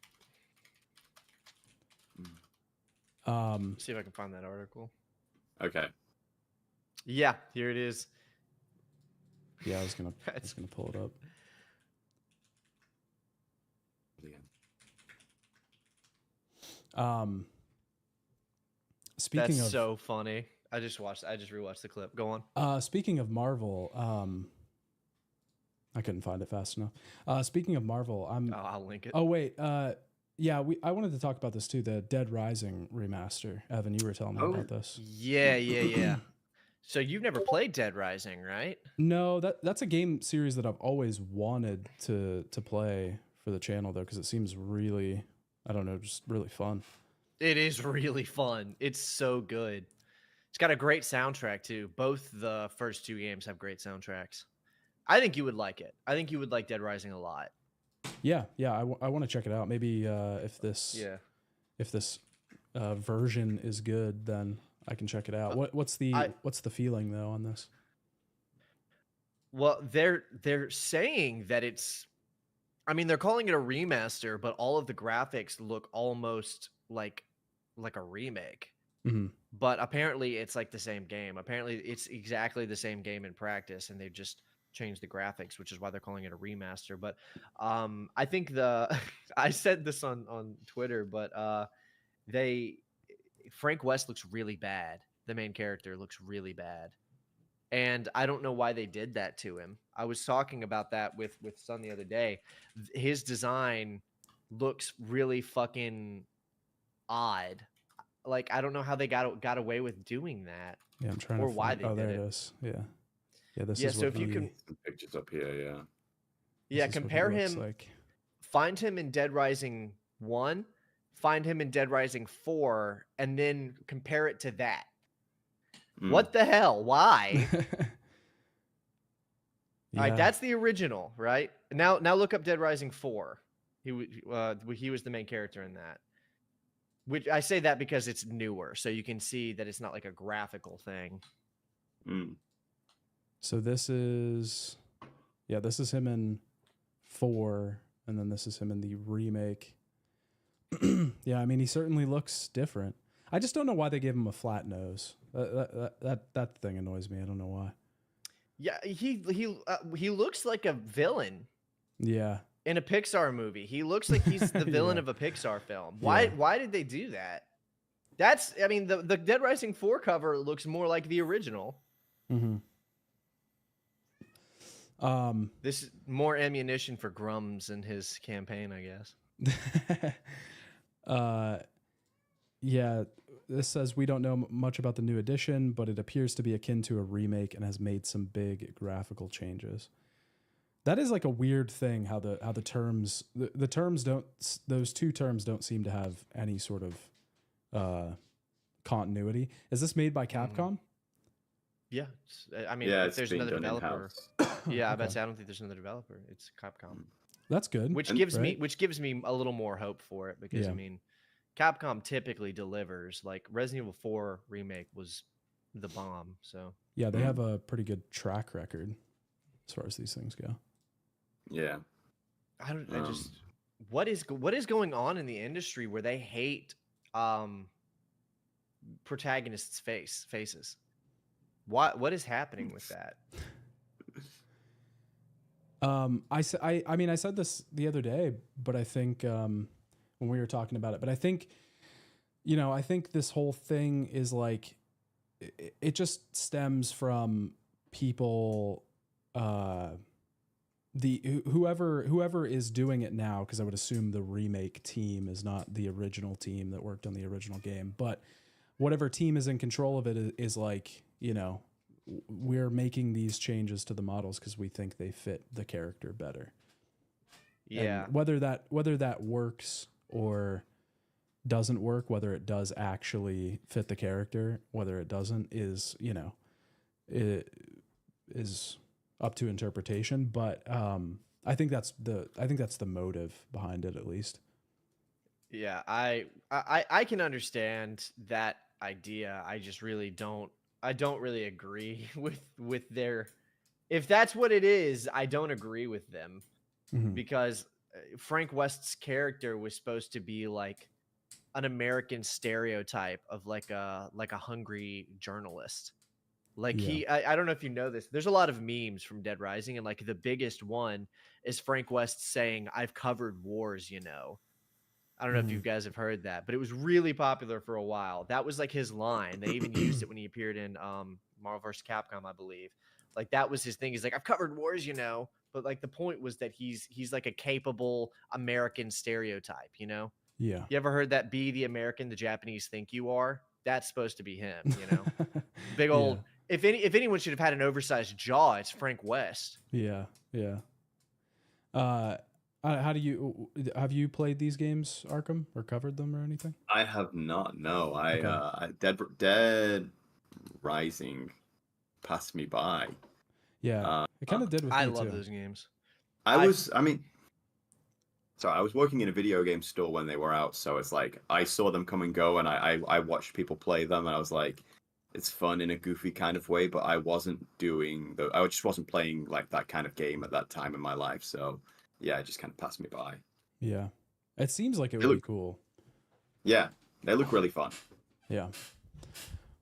S3: Let's see if I can find that article.
S5: Okay.
S3: Yeah, here it is.
S4: Yeah, I was gonna pull it up. Speaking
S3: That's
S4: of
S3: so funny. I just rewatched the clip. Go on.
S4: speaking of Marvel, I couldn't find it fast enough. Speaking of Marvel,
S3: I'll link it.
S4: Oh wait, yeah, I wanted to talk about this too. The Dead Rising remaster. Evan, you were telling me about this.
S3: Yeah. So you've never played Dead Rising, right?
S4: No, that's a game series that I've always wanted to play for the channel though, because it seems really, I don't know, just really fun.
S3: It is really fun. It's so good. It's got a great soundtrack too. Both the first 2 games have great soundtracks. I think you would like it. I think you would like Dead Rising a lot.
S4: Yeah, I want to check it out. Maybe if this version is good, then I can check it out. What's the feeling though on this?
S3: Well, they're saying that it's, I mean, they're calling it a remaster, but all of the graphics look almost like a remake.
S4: Mm-hmm.
S3: But apparently it's like the same game. Apparently it's exactly the same game in practice, and they've just changed the graphics, which is why they're calling it a remaster. But I think I said this on Twitter, but Frank West looks really bad. The main character looks really bad. And I don't know why they did that to him. I was talking about that with Son the other day. His design looks really fucking odd. Like, I don't know how they got away with doing that.
S4: Yeah, I'm trying
S3: or
S4: to
S3: why
S4: find,
S3: they did
S4: there
S3: it.
S4: it is. Yeah, this
S3: Yeah,
S4: is
S3: so
S4: what
S3: if you can
S5: Some pictures up here, yeah.
S3: Yeah,
S4: this is what he
S3: compare
S4: looks
S3: him.
S4: like.
S3: Find him in Dead Rising 1, find him in Dead Rising 4, and then compare it to that. What the hell? Why? All right, that's the original, right? Now look up Dead Rising 4. He was the main character in that. Which I say that because it's newer, so you can see that it's not like a graphical thing.
S4: So this is him in 4, and then this is him in the remake. Yeah, I mean, he certainly looks different. I just don't know why they gave him a flat nose. That thing annoys me. I don't know why.
S3: Yeah, he looks like a villain.
S4: Yeah.
S3: In a Pixar movie. He looks like he's the villain
S4: Yeah.
S3: of a Pixar film. Why did they do that? I mean, the Dead Rising 4 cover looks more like the original.
S4: Mm-hmm.
S3: This is more ammunition for Grums in his campaign, I guess.
S4: Yeah, this says we don't know much about the new edition, but it appears to be akin to a remake and has made some big graphical changes. That is like a weird thing how the terms the terms don't those two terms don't seem to have any sort of continuity. Is this made by Capcom?
S3: Yeah, I mean,
S5: Yeah,
S3: if
S5: it's
S3: there's
S5: being
S3: another
S5: done
S3: developer,
S5: in-house.
S3: yeah, I
S4: Okay.
S3: bet I don't think there's another developer. It's Capcom,
S4: That's good.
S3: which
S5: And-
S3: gives me
S4: right?
S3: which gives me a little more hope for it because I
S4: Yeah.
S3: mean, Capcom typically delivers. Like Resident Evil 4 remake was the bomb. So
S4: Yeah, they have a pretty good track record as far as these things go.
S5: Yeah.
S3: I just what is going on in the industry where they hate protagonists' faces? What is happening with that?
S4: I mean, I said this the other day, but I think when we were talking about it, but I think, I think this whole thing is like, it just stems from people, whoever is doing it now, because I would assume the remake team is not the original team that worked on the original game, but whatever team is in control of it is like, we're making these changes to the models because we think they fit the character better.
S3: Yeah.
S4: And whether that works or doesn't work, whether it does actually fit the character, whether it doesn't is, it is up to interpretation. But I think that's the motive behind it, at least.
S3: Yeah, I can understand that idea. I just really don't. I don't really agree with their. If that's what it is, I don't agree with them
S4: Mhm.
S3: because Frank West's character was supposed to be like an American stereotype of like a hungry journalist. Like
S4: Yeah.
S3: I don't know if you know this. There's a lot of memes from Dead Rising, and like the biggest one is Frank West saying, "I've covered wars, you know." I don't know if you guys have heard that, but it was really popular for a while. That was like his line. They even used it when he appeared in Marvel vs. Capcom, I believe. Like that was his thing. He's like, I've covered wars, you know. But like the point was that he's like a capable American stereotype, you know?
S4: Yeah.
S3: You ever heard that be the American the Japanese think you are? That's supposed to be him, you know? Big old if anyone should have had an oversized jaw, it's Frank West.
S4: Yeah. Yeah. How do you have you played these games, Arkham, or covered them or anything?
S5: I have not. No,
S4: Okay.
S5: Dead Rising passed me by.
S4: Yeah, it kind of did with
S3: I
S4: me
S3: love
S4: too.
S3: those games.
S5: I was working in a video game store when they were out, so it's like I saw them come and go, and I watched people play them, and I was like, it's fun in a goofy kind of way, but I just wasn't playing like that kind of game at that time in my life, so yeah, it just kind of passed me by.
S4: Yeah, it seems like it
S5: They
S4: would
S5: look-
S4: be cool.
S5: Yeah, they look really fun.
S4: Yeah.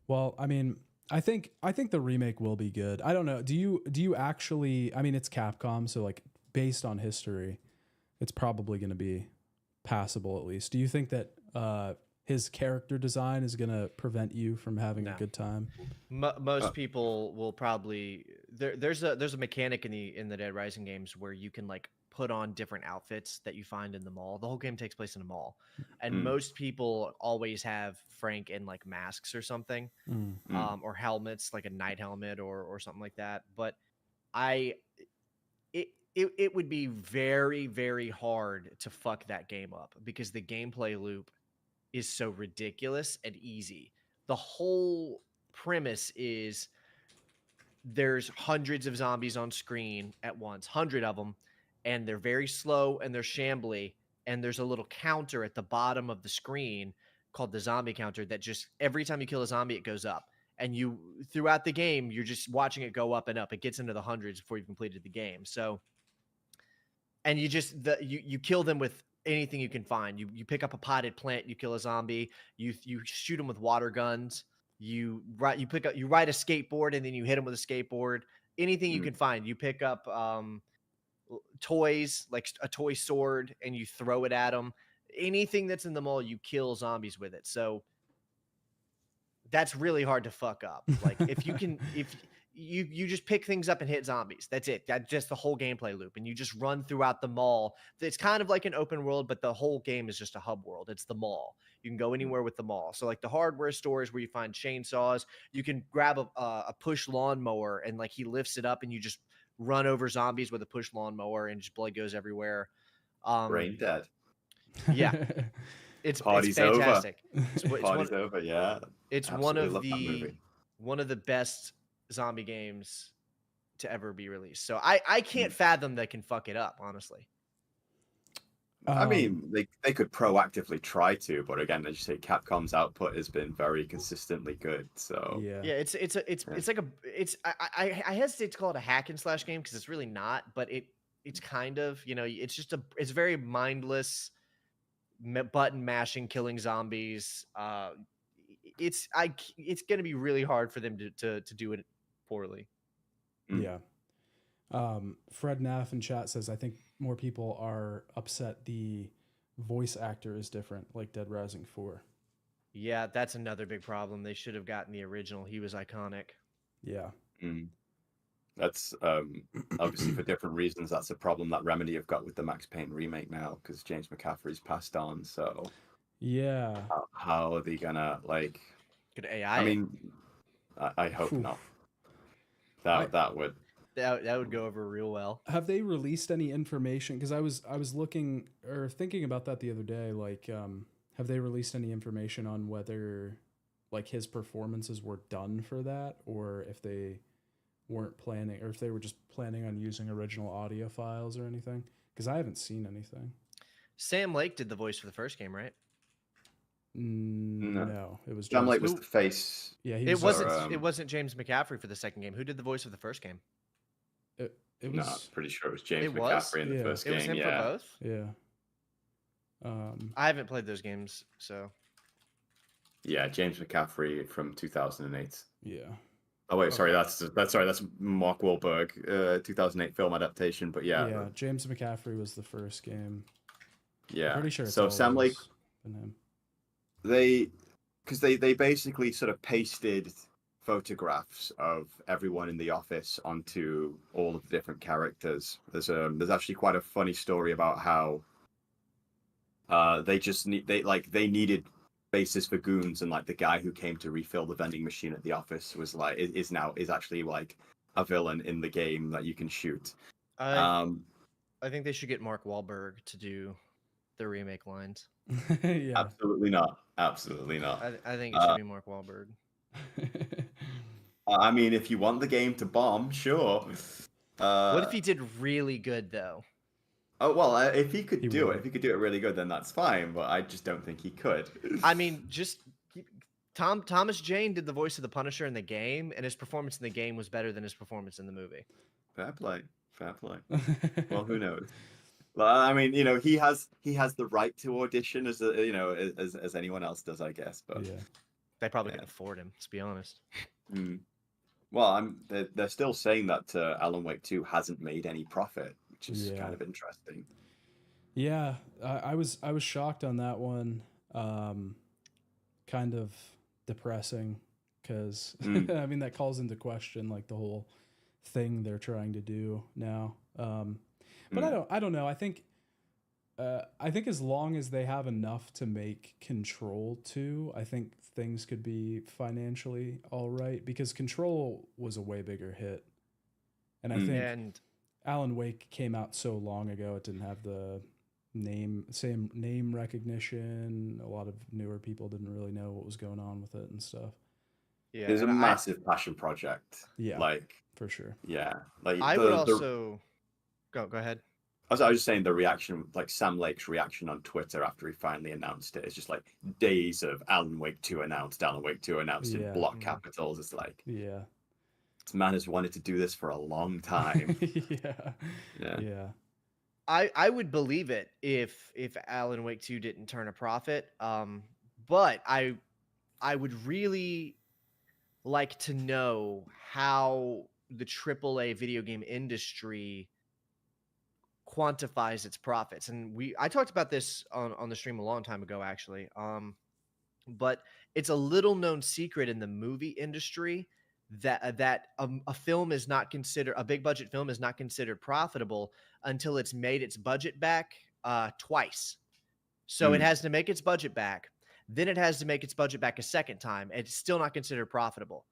S4: Well, I mean, I think the remake will be good. I don't know. Do you actually? I mean, it's Capcom, so like based on history, it's probably going to be passable at least. Do you think that his character design is going to prevent you from having a good time?
S3: Most people will probably there's a mechanic in the Dead Rising games where you can like put on different outfits that you find in the mall. The whole game takes place in a mall, and most people always have Frank in like masks or something, or helmets, like a night helmet or something like that. But it would be very, very hard to fuck that game up because the gameplay loop is so ridiculous and easy. The whole premise is there's hundreds of zombies on screen at once, 100 of them, and they're very slow and they're shambly, and there's a little counter at the bottom of the screen called the zombie counter that just every time you kill a zombie it goes up, and you throughout the game you're just watching it go up and up. It gets into the hundreds before you've completed the game. So and you just you kill them with anything you can find. You pick up a potted plant, you kill a zombie, you shoot them with water guns, you ride a skateboard and then you hit them with a skateboard. Anything you can find. You pick up toys, like a toy sword, and you throw it at them. Anything that's in the mall, you kill zombies with it. So that's really hard to fuck up. Like if you can you just pick things up and hit zombies. That's it. That's just the whole gameplay loop, and you just run throughout the mall. It's kind of like an open world, but the whole game is just a hub world. It's the mall. You can go anywhere with the mall. So like the hardware stores where you find chainsaws, you can grab a push lawnmower and like he lifts it up, and you just run over zombies with a push lawnmower, and just blood goes everywhere.
S5: Brain dead.
S3: Yeah, it's
S5: Party's
S3: fantastic.
S5: over. Party's over. Yeah.
S3: It's
S5: Absolutely love that movie.
S3: one of the best zombie games to ever be released. So I can't fathom that can fuck it up, honestly.
S5: I mean, they could proactively try to, but again, as you say, Capcom's output has been very consistently good. So
S4: yeah.
S3: Yeah, it's like I hesitate to call it a hack and slash game because it's really not, but it's kind of, you know, it's very mindless button mashing, killing zombies. It's going to be really hard for them to do it poorly.
S4: Yeah. Fred Naff in chat says, I think more people are upset the voice actor is different, like Dead Rising 4.
S3: Yeah, that's another big problem. They should have gotten the original. He was iconic.
S4: Yeah.
S5: That's obviously for different reasons. That's a problem that Remedy have got with the Max Payne remake now because James McCaffrey's passed on. So
S4: yeah,
S5: how are they gonna like?
S3: Could AI?
S5: I mean, I hope not. That would
S3: go over real well.
S4: Have they released any information? Because I was looking or thinking about that the other day. Like, have they released any information on whether like his performances were done for that, or if they weren't planning, or if they were just planning on using original audio files or anything? Because I haven't seen anything.
S3: Sam Lake did the voice for the first game, right?
S4: No, it was
S5: Sam Lake
S4: James.
S5: was the face.
S4: Yeah,
S3: It wasn't James McCaffrey for the second game. Who did the voice for the first game?
S4: It
S5: No, I'm
S4: was.
S5: pretty sure it was James
S3: It was?
S5: McCaffrey in the
S4: Yeah.
S5: first
S3: It was
S5: game.
S3: him for
S5: Yeah.
S3: both.
S4: Yeah.
S3: I haven't played those games, so
S5: Yeah, James McCaffrey from 2008.
S4: Yeah.
S5: Oh wait, sorry, that's Mark Wahlberg, 2008 film adaptation. But
S4: Yeah. James McCaffrey was the first game.
S5: yeah.
S4: I'm pretty sure. It's
S5: So Sam Lake,
S4: always been him.
S5: they basically sort of pasted photographs of everyone in the office onto all of the different characters. There's actually quite a funny story about how they needed bases for goons, and like the guy who came to refill the vending machine at the office was like is actually like a villain in the game that you can shoot.
S3: I think they should get Mark Wahlberg to do the remake lines.
S4: Yeah.
S5: Absolutely not. Absolutely not.
S3: I think it should be Mark Wahlberg.
S5: I mean, if you want the game to bomb, sure.
S3: What if he did really good though?
S5: Oh well, if he could
S4: He
S5: do
S4: would.
S5: it, if he could do it really good, then that's fine. But I just don't think he could.
S3: I mean, just Thomas Jane did the voice of the Punisher in the game, and his performance in the game was better than his performance in the movie.
S5: Fair play. Fair play. Well, who knows? Well, I mean, you know, he has the right to audition as as anyone else does, I guess. But
S4: Yeah.
S3: They probably couldn't afford him, to be honest.
S5: Well, they're still saying that Alan Wake 2 hasn't made any profit, which is
S4: Yeah.
S5: kind of interesting.
S4: Yeah, I was shocked on that one. Kind of depressing because I mean that calls into question like the whole thing they're trying to do now. But I don't know. I think as long as they have enough to make Control 2, I think things could be financially all right, because Control was a way bigger hit, and I think Alan Wake came out so long ago it didn't have the same name recognition. A lot of newer people didn't really know what was going on with it and stuff.
S3: Yeah,
S5: It's a massive passion project.
S4: Yeah,
S5: like
S4: for sure.
S5: yeah, like
S3: I would also go ahead.
S5: I was just saying the reaction, like Sam Lake's reaction on Twitter after he finally announced it, it's just like days of Alan Wake 2 announced, Alan Wake 2 announced in block capitals. It's like,
S4: yeah,
S5: this man has wanted to do this for a long time.
S4: yeah.
S3: I would believe it if Alan Wake 2 didn't turn a profit. But I would really like to know how the AAA video game industry quantifies its profits. And I talked about this on the stream a long time ago, actually. But it's a little known secret in the movie industry a film is not considered a big budget film is not considered profitable until it's made its budget back twice. So it has to make its budget back, then it has to make its budget back a second time, and it's still not considered profitable.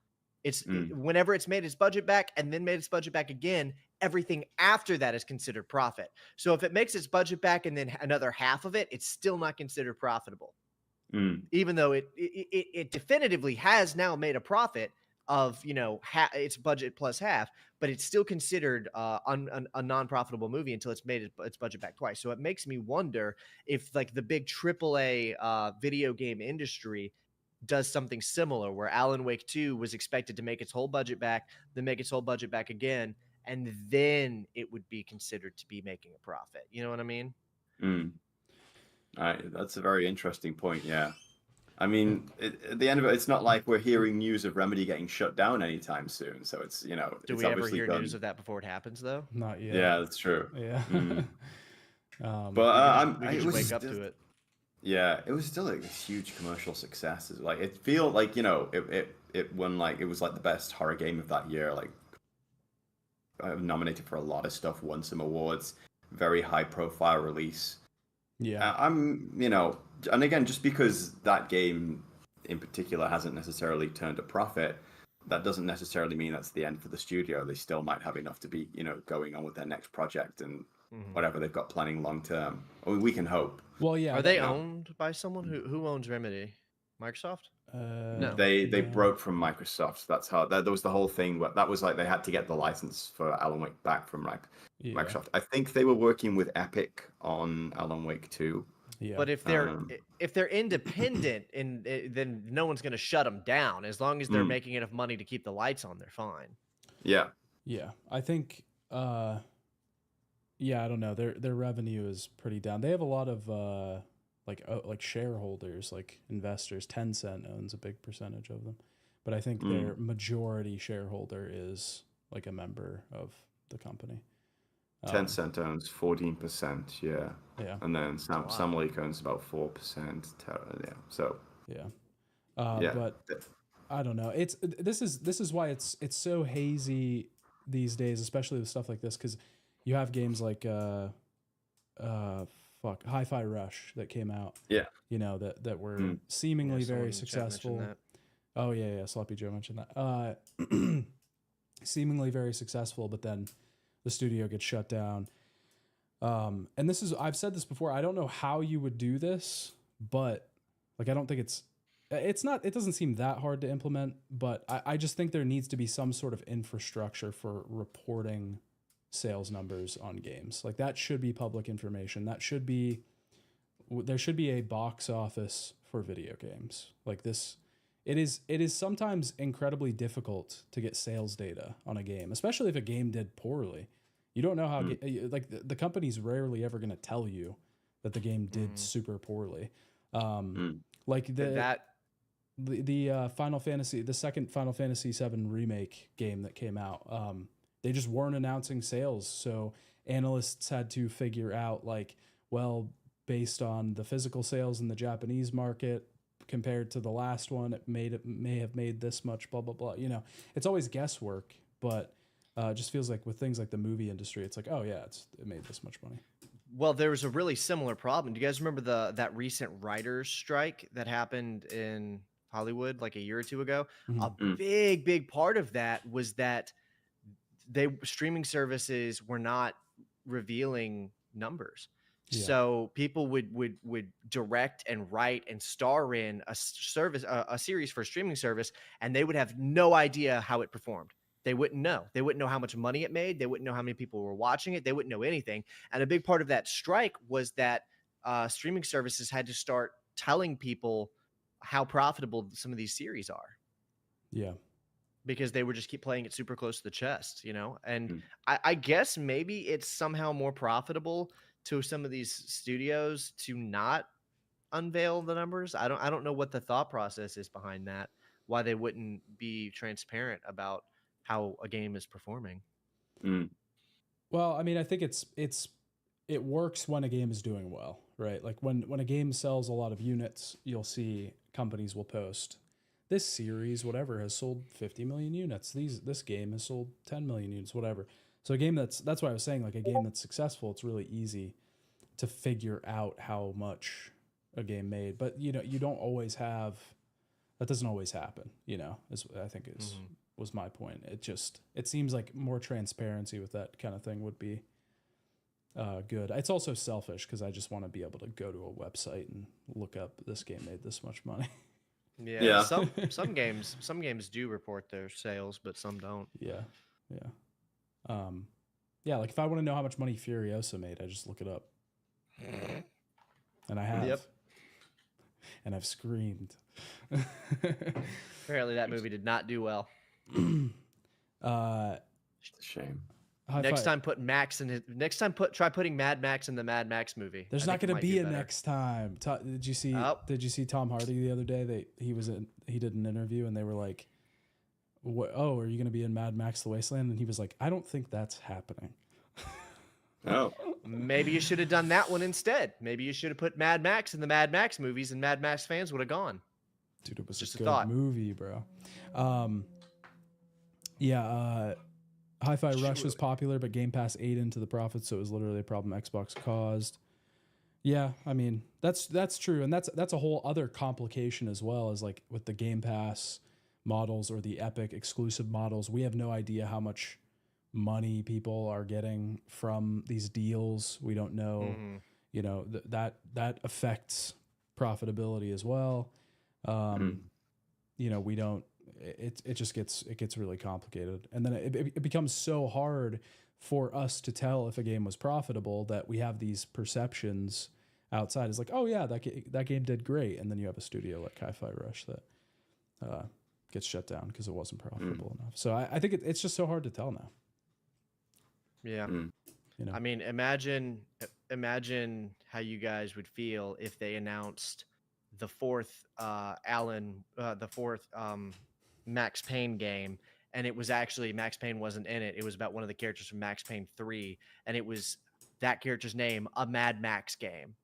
S3: Whenever it's made its budget back and then made its budget back again, everything after that is considered profit. So if it makes its budget back and then another half of it, it's still not considered profitable, even though it definitively has now made a profit of its budget plus half, but it's still considered a non-profitable movie until it's made its budget back twice. So it makes me wonder if like the big AAA video game industry does something similar, where Alan Wake 2 was expected to make its whole budget back, then make its whole budget back again, and then it would be considered to be making a profit. You know what I mean?
S5: That's a very interesting point. Yeah. I mean, at the end of it, it's not like we're hearing news of Remedy getting shut down anytime soon. So it's,
S3: Do
S5: it's
S3: we ever
S5: obviously
S3: hear
S5: done.
S3: news of that before it happens, though?
S4: Not yet.
S5: Yeah, that's true.
S4: Yeah.
S5: But
S3: We just wake up to it.
S5: Yeah, it was still a huge commercial success. Like it feel like it won it was like the best horror game of that year. Like nominated for a lot of stuff, won some awards, very high profile release.
S4: Yeah.
S5: And again, just because that game in particular hasn't necessarily turned a profit, that doesn't necessarily mean that's the end for the studio. They still might have enough to be, going on with their next project and whatever they've got planning long term. I mean, we can hope.
S4: Well, yeah.
S3: Are they owned by someone? Who owns Remedy? Microsoft? No.
S5: They broke from Microsoft. That's how that was the whole thing. That was like they had to get the license for Alan Wake back from Microsoft. I think they were working with Epic on Alan Wake 2.
S4: Yeah.
S3: But if they're independent, then no one's going to shut them down as long as they're making enough money to keep the lights on. They're fine.
S5: Yeah.
S4: Yeah. I think. I don't know. Their revenue is pretty down. They have a lot of like shareholders, like investors. Tencent owns a big percentage of them, but I think their majority shareholder is like a member of the company.
S5: Tencent owns 14%, yeah. And then Sam Lake owns about 4%. But
S4: I don't know. This is why it's so hazy these days, especially with stuff like this, because you have games like Hi-Fi Rush that came out. Yeah. That were seemingly very successful. Oh yeah, Sloppy Joe mentioned that. Seemingly very successful, but then the studio gets shut down. And I've said this before, I don't know how you would do this, but like, I don't think it doesn't seem that hard to implement, but I just think there needs to be some sort of infrastructure for reporting sales numbers on games. Like that should be public information. There should be a box office for video games like this. It is sometimes incredibly difficult to get sales data on a game, especially if a game did poorly. You don't know how, the company's rarely ever going to tell you that the game did super poorly. Like the Final Fantasy, the second Final Fantasy VII remake game that came out, they just weren't announcing sales. So analysts had to figure out based on the physical sales in the Japanese market, compared to the last one, it may have made this much, blah, blah, blah. It's always guesswork, but it just feels like with things like the movie industry, it's like, oh yeah, it made this much money.
S3: Well, there was a really similar problem. Do you guys remember that recent writers' strike that happened in Hollywood like a year or two ago? A big part of that was that streaming services were not revealing numbers. Yeah. So people would direct and write and star in a series for a streaming service, and they would have no idea how it performed. They wouldn't know. They wouldn't know how much money it made. They wouldn't know how many people were watching it. They wouldn't know anything. And a big part of that strike was that streaming services had to start telling people how profitable some of these series are.
S4: Yeah.
S3: Because they would just keep playing it super close to the chest, And I guess maybe it's somehow more profitable to some of these studios to not unveil the numbers. I don't know what the thought process is behind that, why they wouldn't be transparent about how a game is performing.
S4: Well, I mean, I think it works when a game is doing well, right? Like when a game sells a lot of units, you'll see companies will post this series, whatever, has sold 50 million units. This game has sold 10 million units, whatever. So a game that's why I was saying, like, a game that's successful, it's really easy to figure out how much a game made. But you don't always have, that doesn't always happen, I think was my point. It seems like more transparency with that kind of thing would be good. It's also selfish because I just want to be able to go to a website and look up this game made this much money.
S3: Yeah. Some games do report their sales, but some don't.
S4: Yeah. Like if I want to know how much money Furiosa made, I just look it up. And I have.
S3: Yep.
S4: And I've screamed.
S3: Apparently that movie did not do well.
S5: It's a shame.
S3: Try putting Mad Max in the Mad Max movie.
S4: There's not going to be a next time. Did you see?
S3: Oh.
S4: Did you see Tom Hardy the other day? He did an interview and they were like, "What? Oh, are you going to be in Mad Max: The Wasteland?" And he was like, "I don't think that's happening."
S5: Oh,
S3: maybe you should have done that one instead. Maybe you should have put Mad Max in the Mad Max movies, and Mad Max fans would have gone.
S4: Dude, it was
S3: Just
S4: a
S3: a
S4: good
S3: thought.
S4: movie, bro. Hi-Fi Rush was popular, but Game Pass ate into the profits, so it was literally a problem Xbox caused. Yeah, I mean, that's true, and that's a whole other complication as well, as like with the Game Pass models or the Epic exclusive models, we have no idea how much money people are getting from these deals. We don't know, that affects profitability as well. We don't. It gets really complicated, and then it becomes so hard for us to tell if a game was profitable that we have these perceptions outside. It's like, oh yeah, that game did great, and then you have a studio like Hi-Fi Rush that gets shut down because it wasn't profitable enough. So I think it's just so hard to tell now.
S3: Yeah. I mean, imagine how you guys would feel if they announced the fourth Max Payne game, and it was actually Max Payne wasn't in it. It was about one of the characters from Max Payne 3, and it was that character's name, a Mad Max game.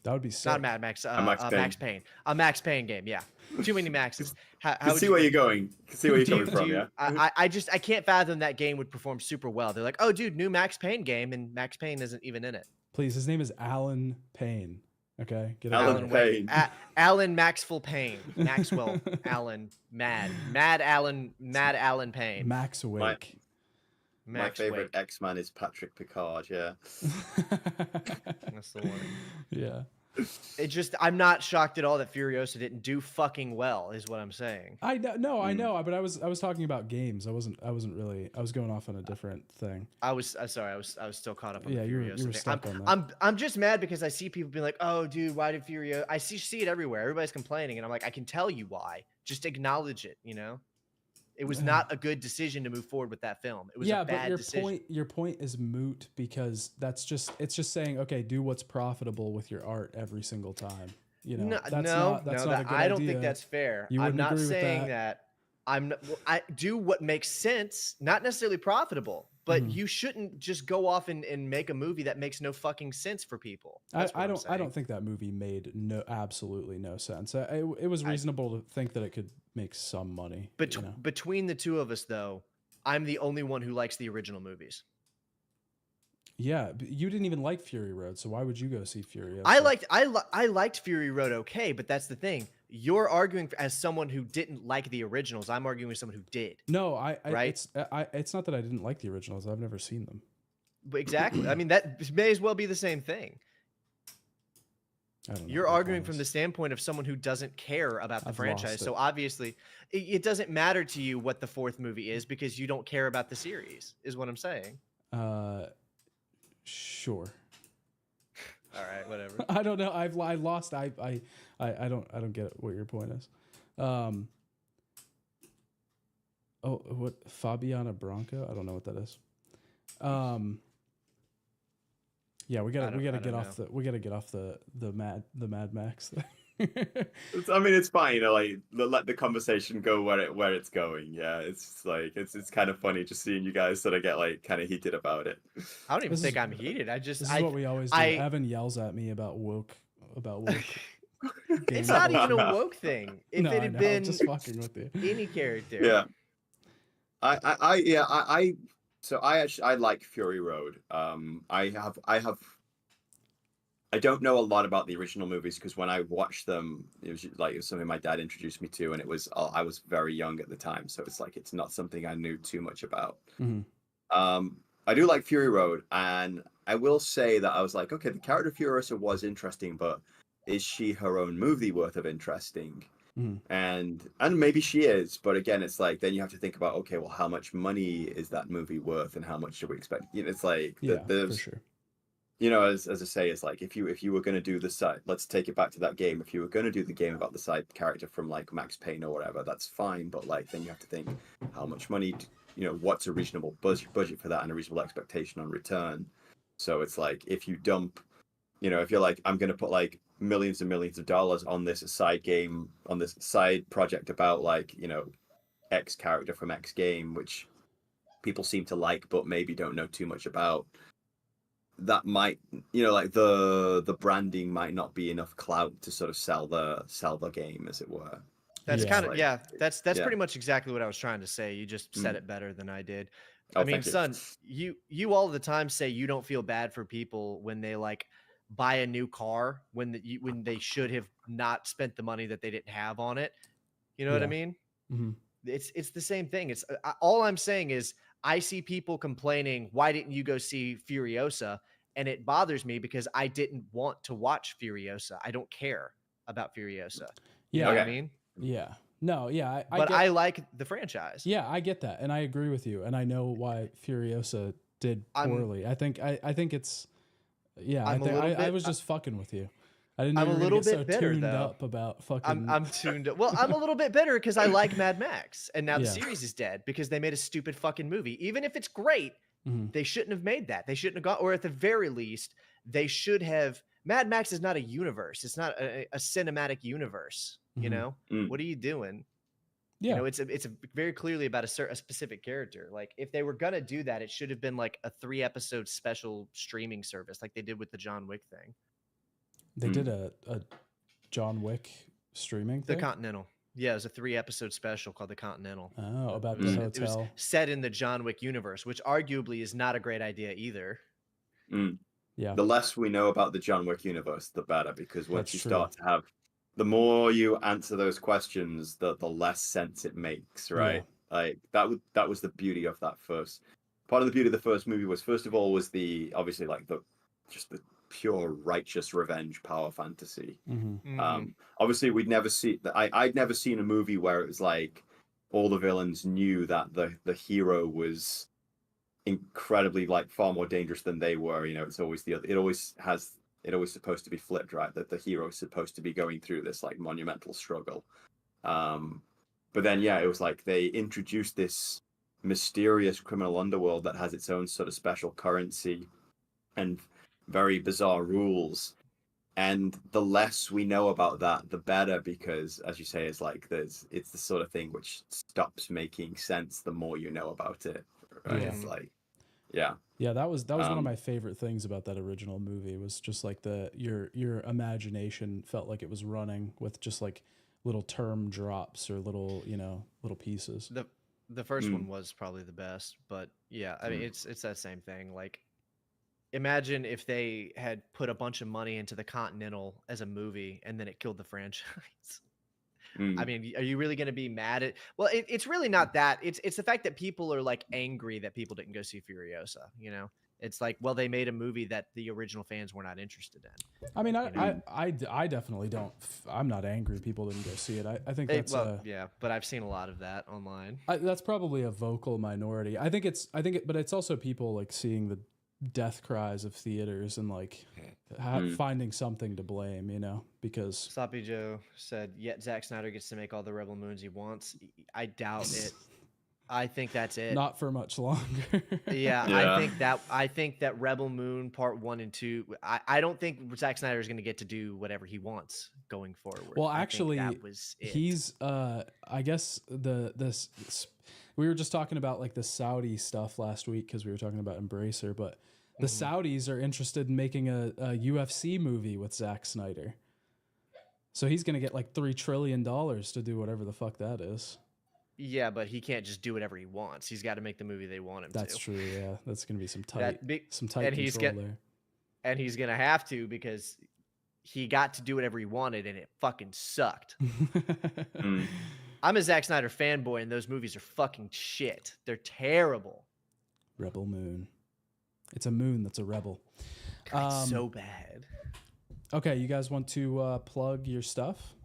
S4: That would be sick.
S3: Not Mad Max, Max Payne. A Max Payne game, yeah. Too many Maxes.
S5: Can see where you're going. Can see where you're coming from, yeah.
S3: I can't fathom that game would perform super well. They're like, oh, dude, new Max Payne game, and Max Payne isn't even in it.
S4: Please, his name is Alan Payne. Okay, get
S5: Alan Payne.
S3: Alan Maxwell Payne. Maxwell Alan Mad Alan Payne.
S4: Max Awake.
S5: My favorite X-Man is Patrick Picard. Yeah.
S3: That's the one.
S4: Yeah.
S3: I'm not shocked at all that Furiosa didn't do fucking well, is what I'm saying.
S4: I know, but I was talking about games. I wasn't really. I was going off on a different thing.
S3: I was still caught up on the
S4: you were
S3: Furiosa thing.
S4: stuck on that.
S3: I'm just mad because I see people being like, "Oh, dude, why did Furiosa?" I see it everywhere. Everybody's complaining, and I'm like, I can tell you why. Just acknowledge it. It was not a good decision to move forward with that film. It was a bad decision.
S4: Your point is moot because it's just saying, okay, do what's profitable with your art every single time. That's not a good
S3: I don't
S4: idea.
S3: think that's fair.
S4: You
S3: I'm
S4: wouldn't
S3: not
S4: agree with
S3: saying
S4: that.
S3: I do what makes sense, not necessarily profitable, but you shouldn't just go off and make a movie that makes no fucking sense for people.
S4: I don't think that movie made absolutely no sense. It was reasonable to think that it could make some money.
S3: Between the two of us, though, I'm the only one who likes the original movies.
S4: Yeah, you didn't even like Fury Road, so why would you go see Fury?
S3: I liked Fury Road okay, but that's the thing. You're arguing as someone who didn't like the originals. I'm arguing with someone who did.
S4: No,
S3: right?
S4: It's not that I didn't like the originals. I've never seen them.
S3: But exactly. I mean, that may as well be the same thing. You're arguing from the standpoint of someone who doesn't care about the franchise. So obviously, it doesn't matter to you what the fourth movie is because you don't care about the series, is what I'm saying.
S4: Sure.
S3: All right, whatever.
S4: I don't know. I lost. I don't get what your point is. What Fabiana Branco? I don't know what that is. Yeah, we gotta get off the Mad Max thing.
S5: I mean, it's fine, let the conversation go where it's going. Yeah, it's like it's kind of funny just seeing you guys sort of get kind of heated about it.
S3: I don't even think I'm heated. This is
S4: what we always do. Evan yells at me about woke
S3: It's not even a woke thing. If
S4: No,
S3: it
S4: I
S3: had
S4: know,
S3: been
S4: just fucking with you.
S3: any character.
S5: Yeah. So I like Fury Road. I don't know a lot about the original movies because when I watched them, it was something my dad introduced me to, and I was very young at the time, so it's not something I knew too much about.
S4: Mhm.
S5: I do like Fury Road, and I will say that I was like, okay, the character Furiosa was interesting, but is she her own movie worth of interesting?
S4: Mhm.
S5: And maybe she is, but again, it's like then you have to think about, okay, well, how much money is that movie worth, and how much should we expect? It's like
S4: Yeah,
S5: there's
S4: for sure.
S5: as I say, it's like if you were going to do the side, let's take it back to that game. If you were going to do the game about the side character from like Max Payne or whatever, that's fine. But like then you have to think how much money, what's a reasonable budget for that and a reasonable expectation on return. So it's like if you dump, if you're like, I'm going to put like millions and millions of dollars on this side game, on this side project about like, X character from X game, which people seem to like, but maybe don't know too much about. That might, like the branding might not be enough clout to sort of sell the game, as it were.
S3: That's
S4: Yeah.
S3: kind of
S5: Like,
S3: that's
S5: yeah.
S3: pretty much exactly what I was trying to say. You just said it better than I did.
S5: Oh,
S3: I mean,
S5: thank you.
S3: son, you all the time say you don't feel bad for people when they like buy a new car when they should have not spent the money that they didn't have on it. You know what I
S4: Yeah.
S3: mean?
S4: Mhm.
S3: It's the same thing. It's all I'm saying is I see people complaining, why didn't you go see Furiosa? And it bothers me because I didn't want to watch Furiosa. I don't care about Furiosa. You
S4: Yeah.
S3: know what I
S5: Okay.
S3: mean?
S4: Yeah. No, yeah.
S3: But I like the franchise.
S4: Yeah, I get that, and I agree with you, and I know why Furiosa did poorly. I think it's, yeah. I was just fucking with you. I didn't know
S3: I'm
S4: you
S3: a
S4: were
S3: little
S4: gonna get
S3: bit
S4: so
S3: bitter,
S4: tuned
S3: though.
S4: up about fucking.
S3: I'm tuned up. Well, I'm a little bit bitter because I like Mad Max, and now the
S4: Yeah.
S3: series is dead because they made a stupid fucking movie. Even if it's great,
S4: Mhm.
S3: they shouldn't have made that. They shouldn't have gone, or at the very least, they should have. Mad Max is not a universe. It's not a cinematic universe. You
S4: Mhm.
S3: know, what are you doing?
S4: Yeah.
S3: You know, it's very clearly about a specific character. Like if they were gonna do that, it should have been like a 3-episode special streaming service, like they did with the John Wick thing.
S4: They did a John Wick streaming
S3: The
S4: thing.
S3: Continental. Yeah, it was a 3-episode special called The Continental.
S4: Oh, about
S3: It
S4: the
S3: was, it was
S4: hotel.
S3: set in the John Wick universe, which arguably is not a great idea either.
S4: Yeah.
S5: The less we know about the John Wick universe, the better, because once
S4: That's
S5: you
S4: true.
S5: start to have, the more you answer those questions, the less sense it makes, right? Like that was the beauty of that first. Part of the beauty of the first movie was, first of all, was obviously like the pure righteous revenge power fantasy. Obviously I'd never seen a movie where it was like all the villains knew that the hero was incredibly like far more dangerous than they were. It's always it always supposed to be flipped, right? That the hero is supposed to be going through this like monumental struggle. But then it was like they introduced this mysterious criminal underworld that has its own sort of special currency and very bizarre rules. And the less we know about that, the better, because as you say, it's like it's the sort of thing which stops making sense the more you know about it. Right?
S4: Yeah.
S5: It's like, yeah.
S4: Yeah, that was one of my favorite things about that original movie, was just like your imagination felt like it was running with just like little term drops or little pieces.
S3: The first one was probably the best, but yeah, I mean it's that same thing. Like imagine if they had put a bunch of money into the Continental as a movie and then it killed the franchise. I mean, are you really going to be mad at? Well, it's really not that. It's the fact that people are like angry that people didn't go see Furiosa. You know, it's like, well, they made a movie that the original fans were not interested in.
S4: I mean, I definitely don't. I'm not angry people didn't go see it. I think that's
S3: yeah, but I've seen a lot of that online.
S4: That's probably a vocal minority. But it's also people like seeing the death cries of theaters and like finding something to blame, because
S3: Sloppy Joe said, yet Zack Snyder gets to make all the Rebel Moons he wants. I doubt it. I think that's it.
S4: Not for much longer.
S3: Yeah. I think that Rebel Moon Part 1 and 2, I don't think Zack Snyder is going to get to do whatever he wants going forward.
S4: Well, actually,
S3: that was it.
S4: He's I guess we were just talking about like the Saudi stuff last week because we were talking about Embracer, but the Saudis are interested in making a UFC movie with Zack Snyder. So he's gonna get like $3 trillion to do whatever the fuck that is.
S3: Yeah, but he can't just do whatever he wants. He's got to make the movie they want him
S4: That's
S3: to.
S4: true. Yeah, that's gonna be some
S3: That
S4: tight,
S3: big,
S4: some tight
S3: and he's
S4: control there.
S3: and he's gonna have to because he got to do whatever he wanted, and it fucking sucked.
S5: Mm.
S3: I'm a Zack Snyder fanboy, and those movies are fucking shit. They're terrible.
S4: Rebel Moon. It's a moon that's a rebel.
S3: God, it's so bad.
S4: Okay, you guys want to plug your stuff?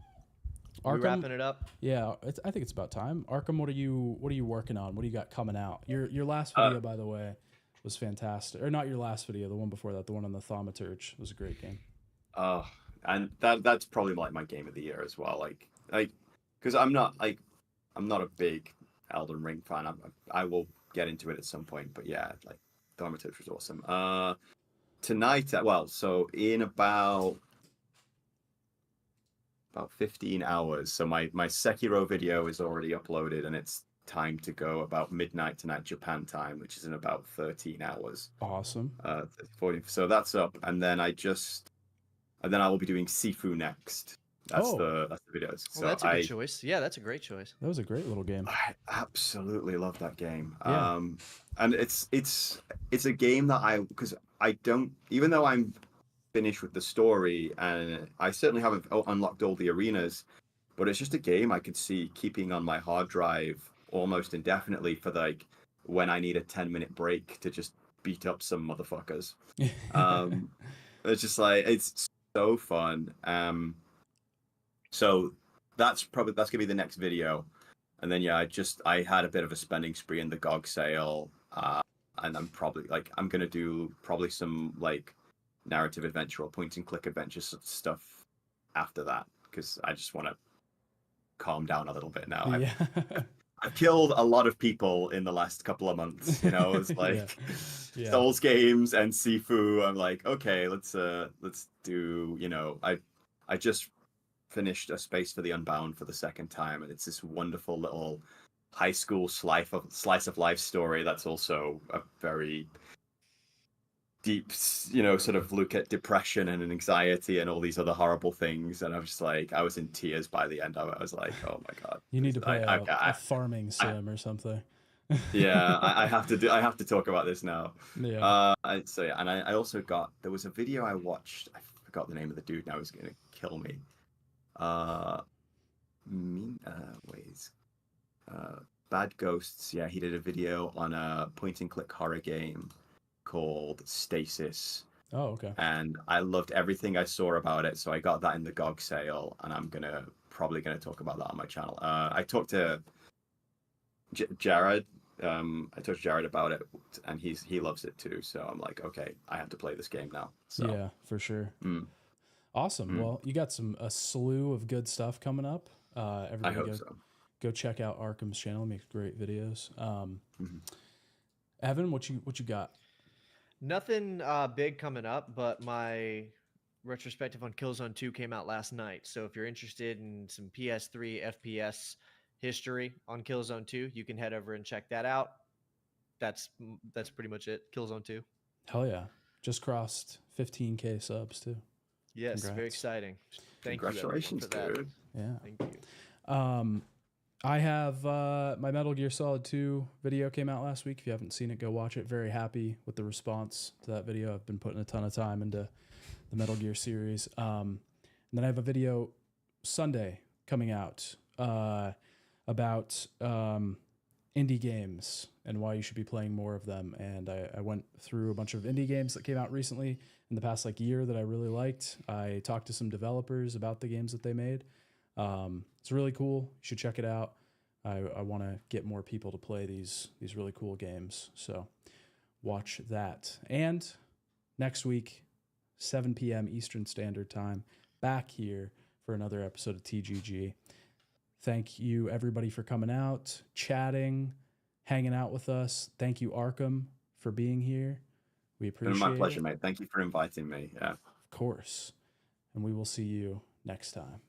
S3: We wrapping it up?
S4: Yeah, I think it's about time. Arkham, what are you working on? What do you got coming out? Your last video, by the way, was fantastic. Or not your last video, the one before that, the one on the Thaumaturge was a great game.
S5: And that's probably like my game of the year as well. Like because I'm not a big Elden Ring fan. I will get into it at some point, but yeah, like Thaumaturge was awesome. Tonight, so in about 15 hours. So my Sekiro video is already uploaded, and it's time to go about midnight tonight Japan time, which is in about 13 hours.
S4: Awesome.
S5: 40, so that's up, and then I will be doing Sifu next. That's the videos. So
S3: that's a good choice. Yeah, that's a great choice.
S4: That was a great little game.
S5: I absolutely love that game.
S4: Yeah.
S5: And it's a game that because I don't, even though I'm finished with the story, and I certainly haven't unlocked all the arenas, but it's just a game I could see keeping on my hard drive almost indefinitely for like when I need a 10-minute break to just beat up some motherfuckers. It's just like, it's so fun. So that's gonna be the next video. And then yeah, I had a bit of a spending spree in the GOG sale, and I'm gonna do probably some like narrative adventure or point and click adventure stuff after that, because I just want to calm down a little bit now. I've killed a lot of people in the last couple of months, it's like Souls games and Sifu. I'm like, okay, let's do, I just finished A Space for the Unbound for the second time, and it's this wonderful little high school slice of life story that's also a very deep, sort of look at depression and anxiety and all these other horrible things. And I was just like, I was in tears by the end of it. I was like, oh my God.
S4: You need to play a farming sim or something.
S5: Yeah, I have to talk about this now.
S4: Yeah.
S5: I also there was a video I watched. I forgot the name of the dude now. He's going to kill me. Bad Ghosts. Yeah, he did a video on a point and click horror game called Stasis.
S4: Oh, okay.
S5: And I loved everything I saw about it, so I got that in the GOG sale, and I'm probably gonna talk about that on my channel. I talked to Jared. I talked to Jared about it, and he loves it too. So I'm like, okay, I have to play this game now. So.
S4: Yeah, for sure. Awesome. Well, you got a slew of good stuff coming up. Everybody
S5: I hope so.
S4: Go check out Arkham's channel. He makes great videos. Evan, what you got?
S3: Nothing big coming up, but my retrospective on Killzone 2 came out last night. So if you're interested in some PS3 FPS history on Killzone 2, you can head over and check that out. That's pretty much it. Killzone 2.
S4: Hell yeah. Just crossed 15K subs too.
S3: Yes,
S4: Congrats.
S3: very exciting.
S5: Congratulations,
S3: you, for that.
S5: dude.
S3: Yeah. Thank you.
S4: I have my Metal Gear Solid 2 video came out last week. If you haven't seen it, go watch it. Very happy with the response to that video. I've been putting a ton of time into the Metal Gear series. And then I have a video Sunday coming out about indie games and why you should be playing more of them. And I went through a bunch of indie games that came out recently in the past year that I really liked. I talked to some developers about the games that they made. It's really cool. You should check it out. I want to get more people to play these really cool games. So watch that. And next week, 7 p.m. Eastern Standard Time, back here for another episode of TGG. Thank you, everybody, for coming out, chatting, hanging out with us. Thank you, Arkham, for being here. We appreciate it.
S5: My pleasure, mate. Thank you for inviting me. Yeah.
S4: Of course. And we will see you next time.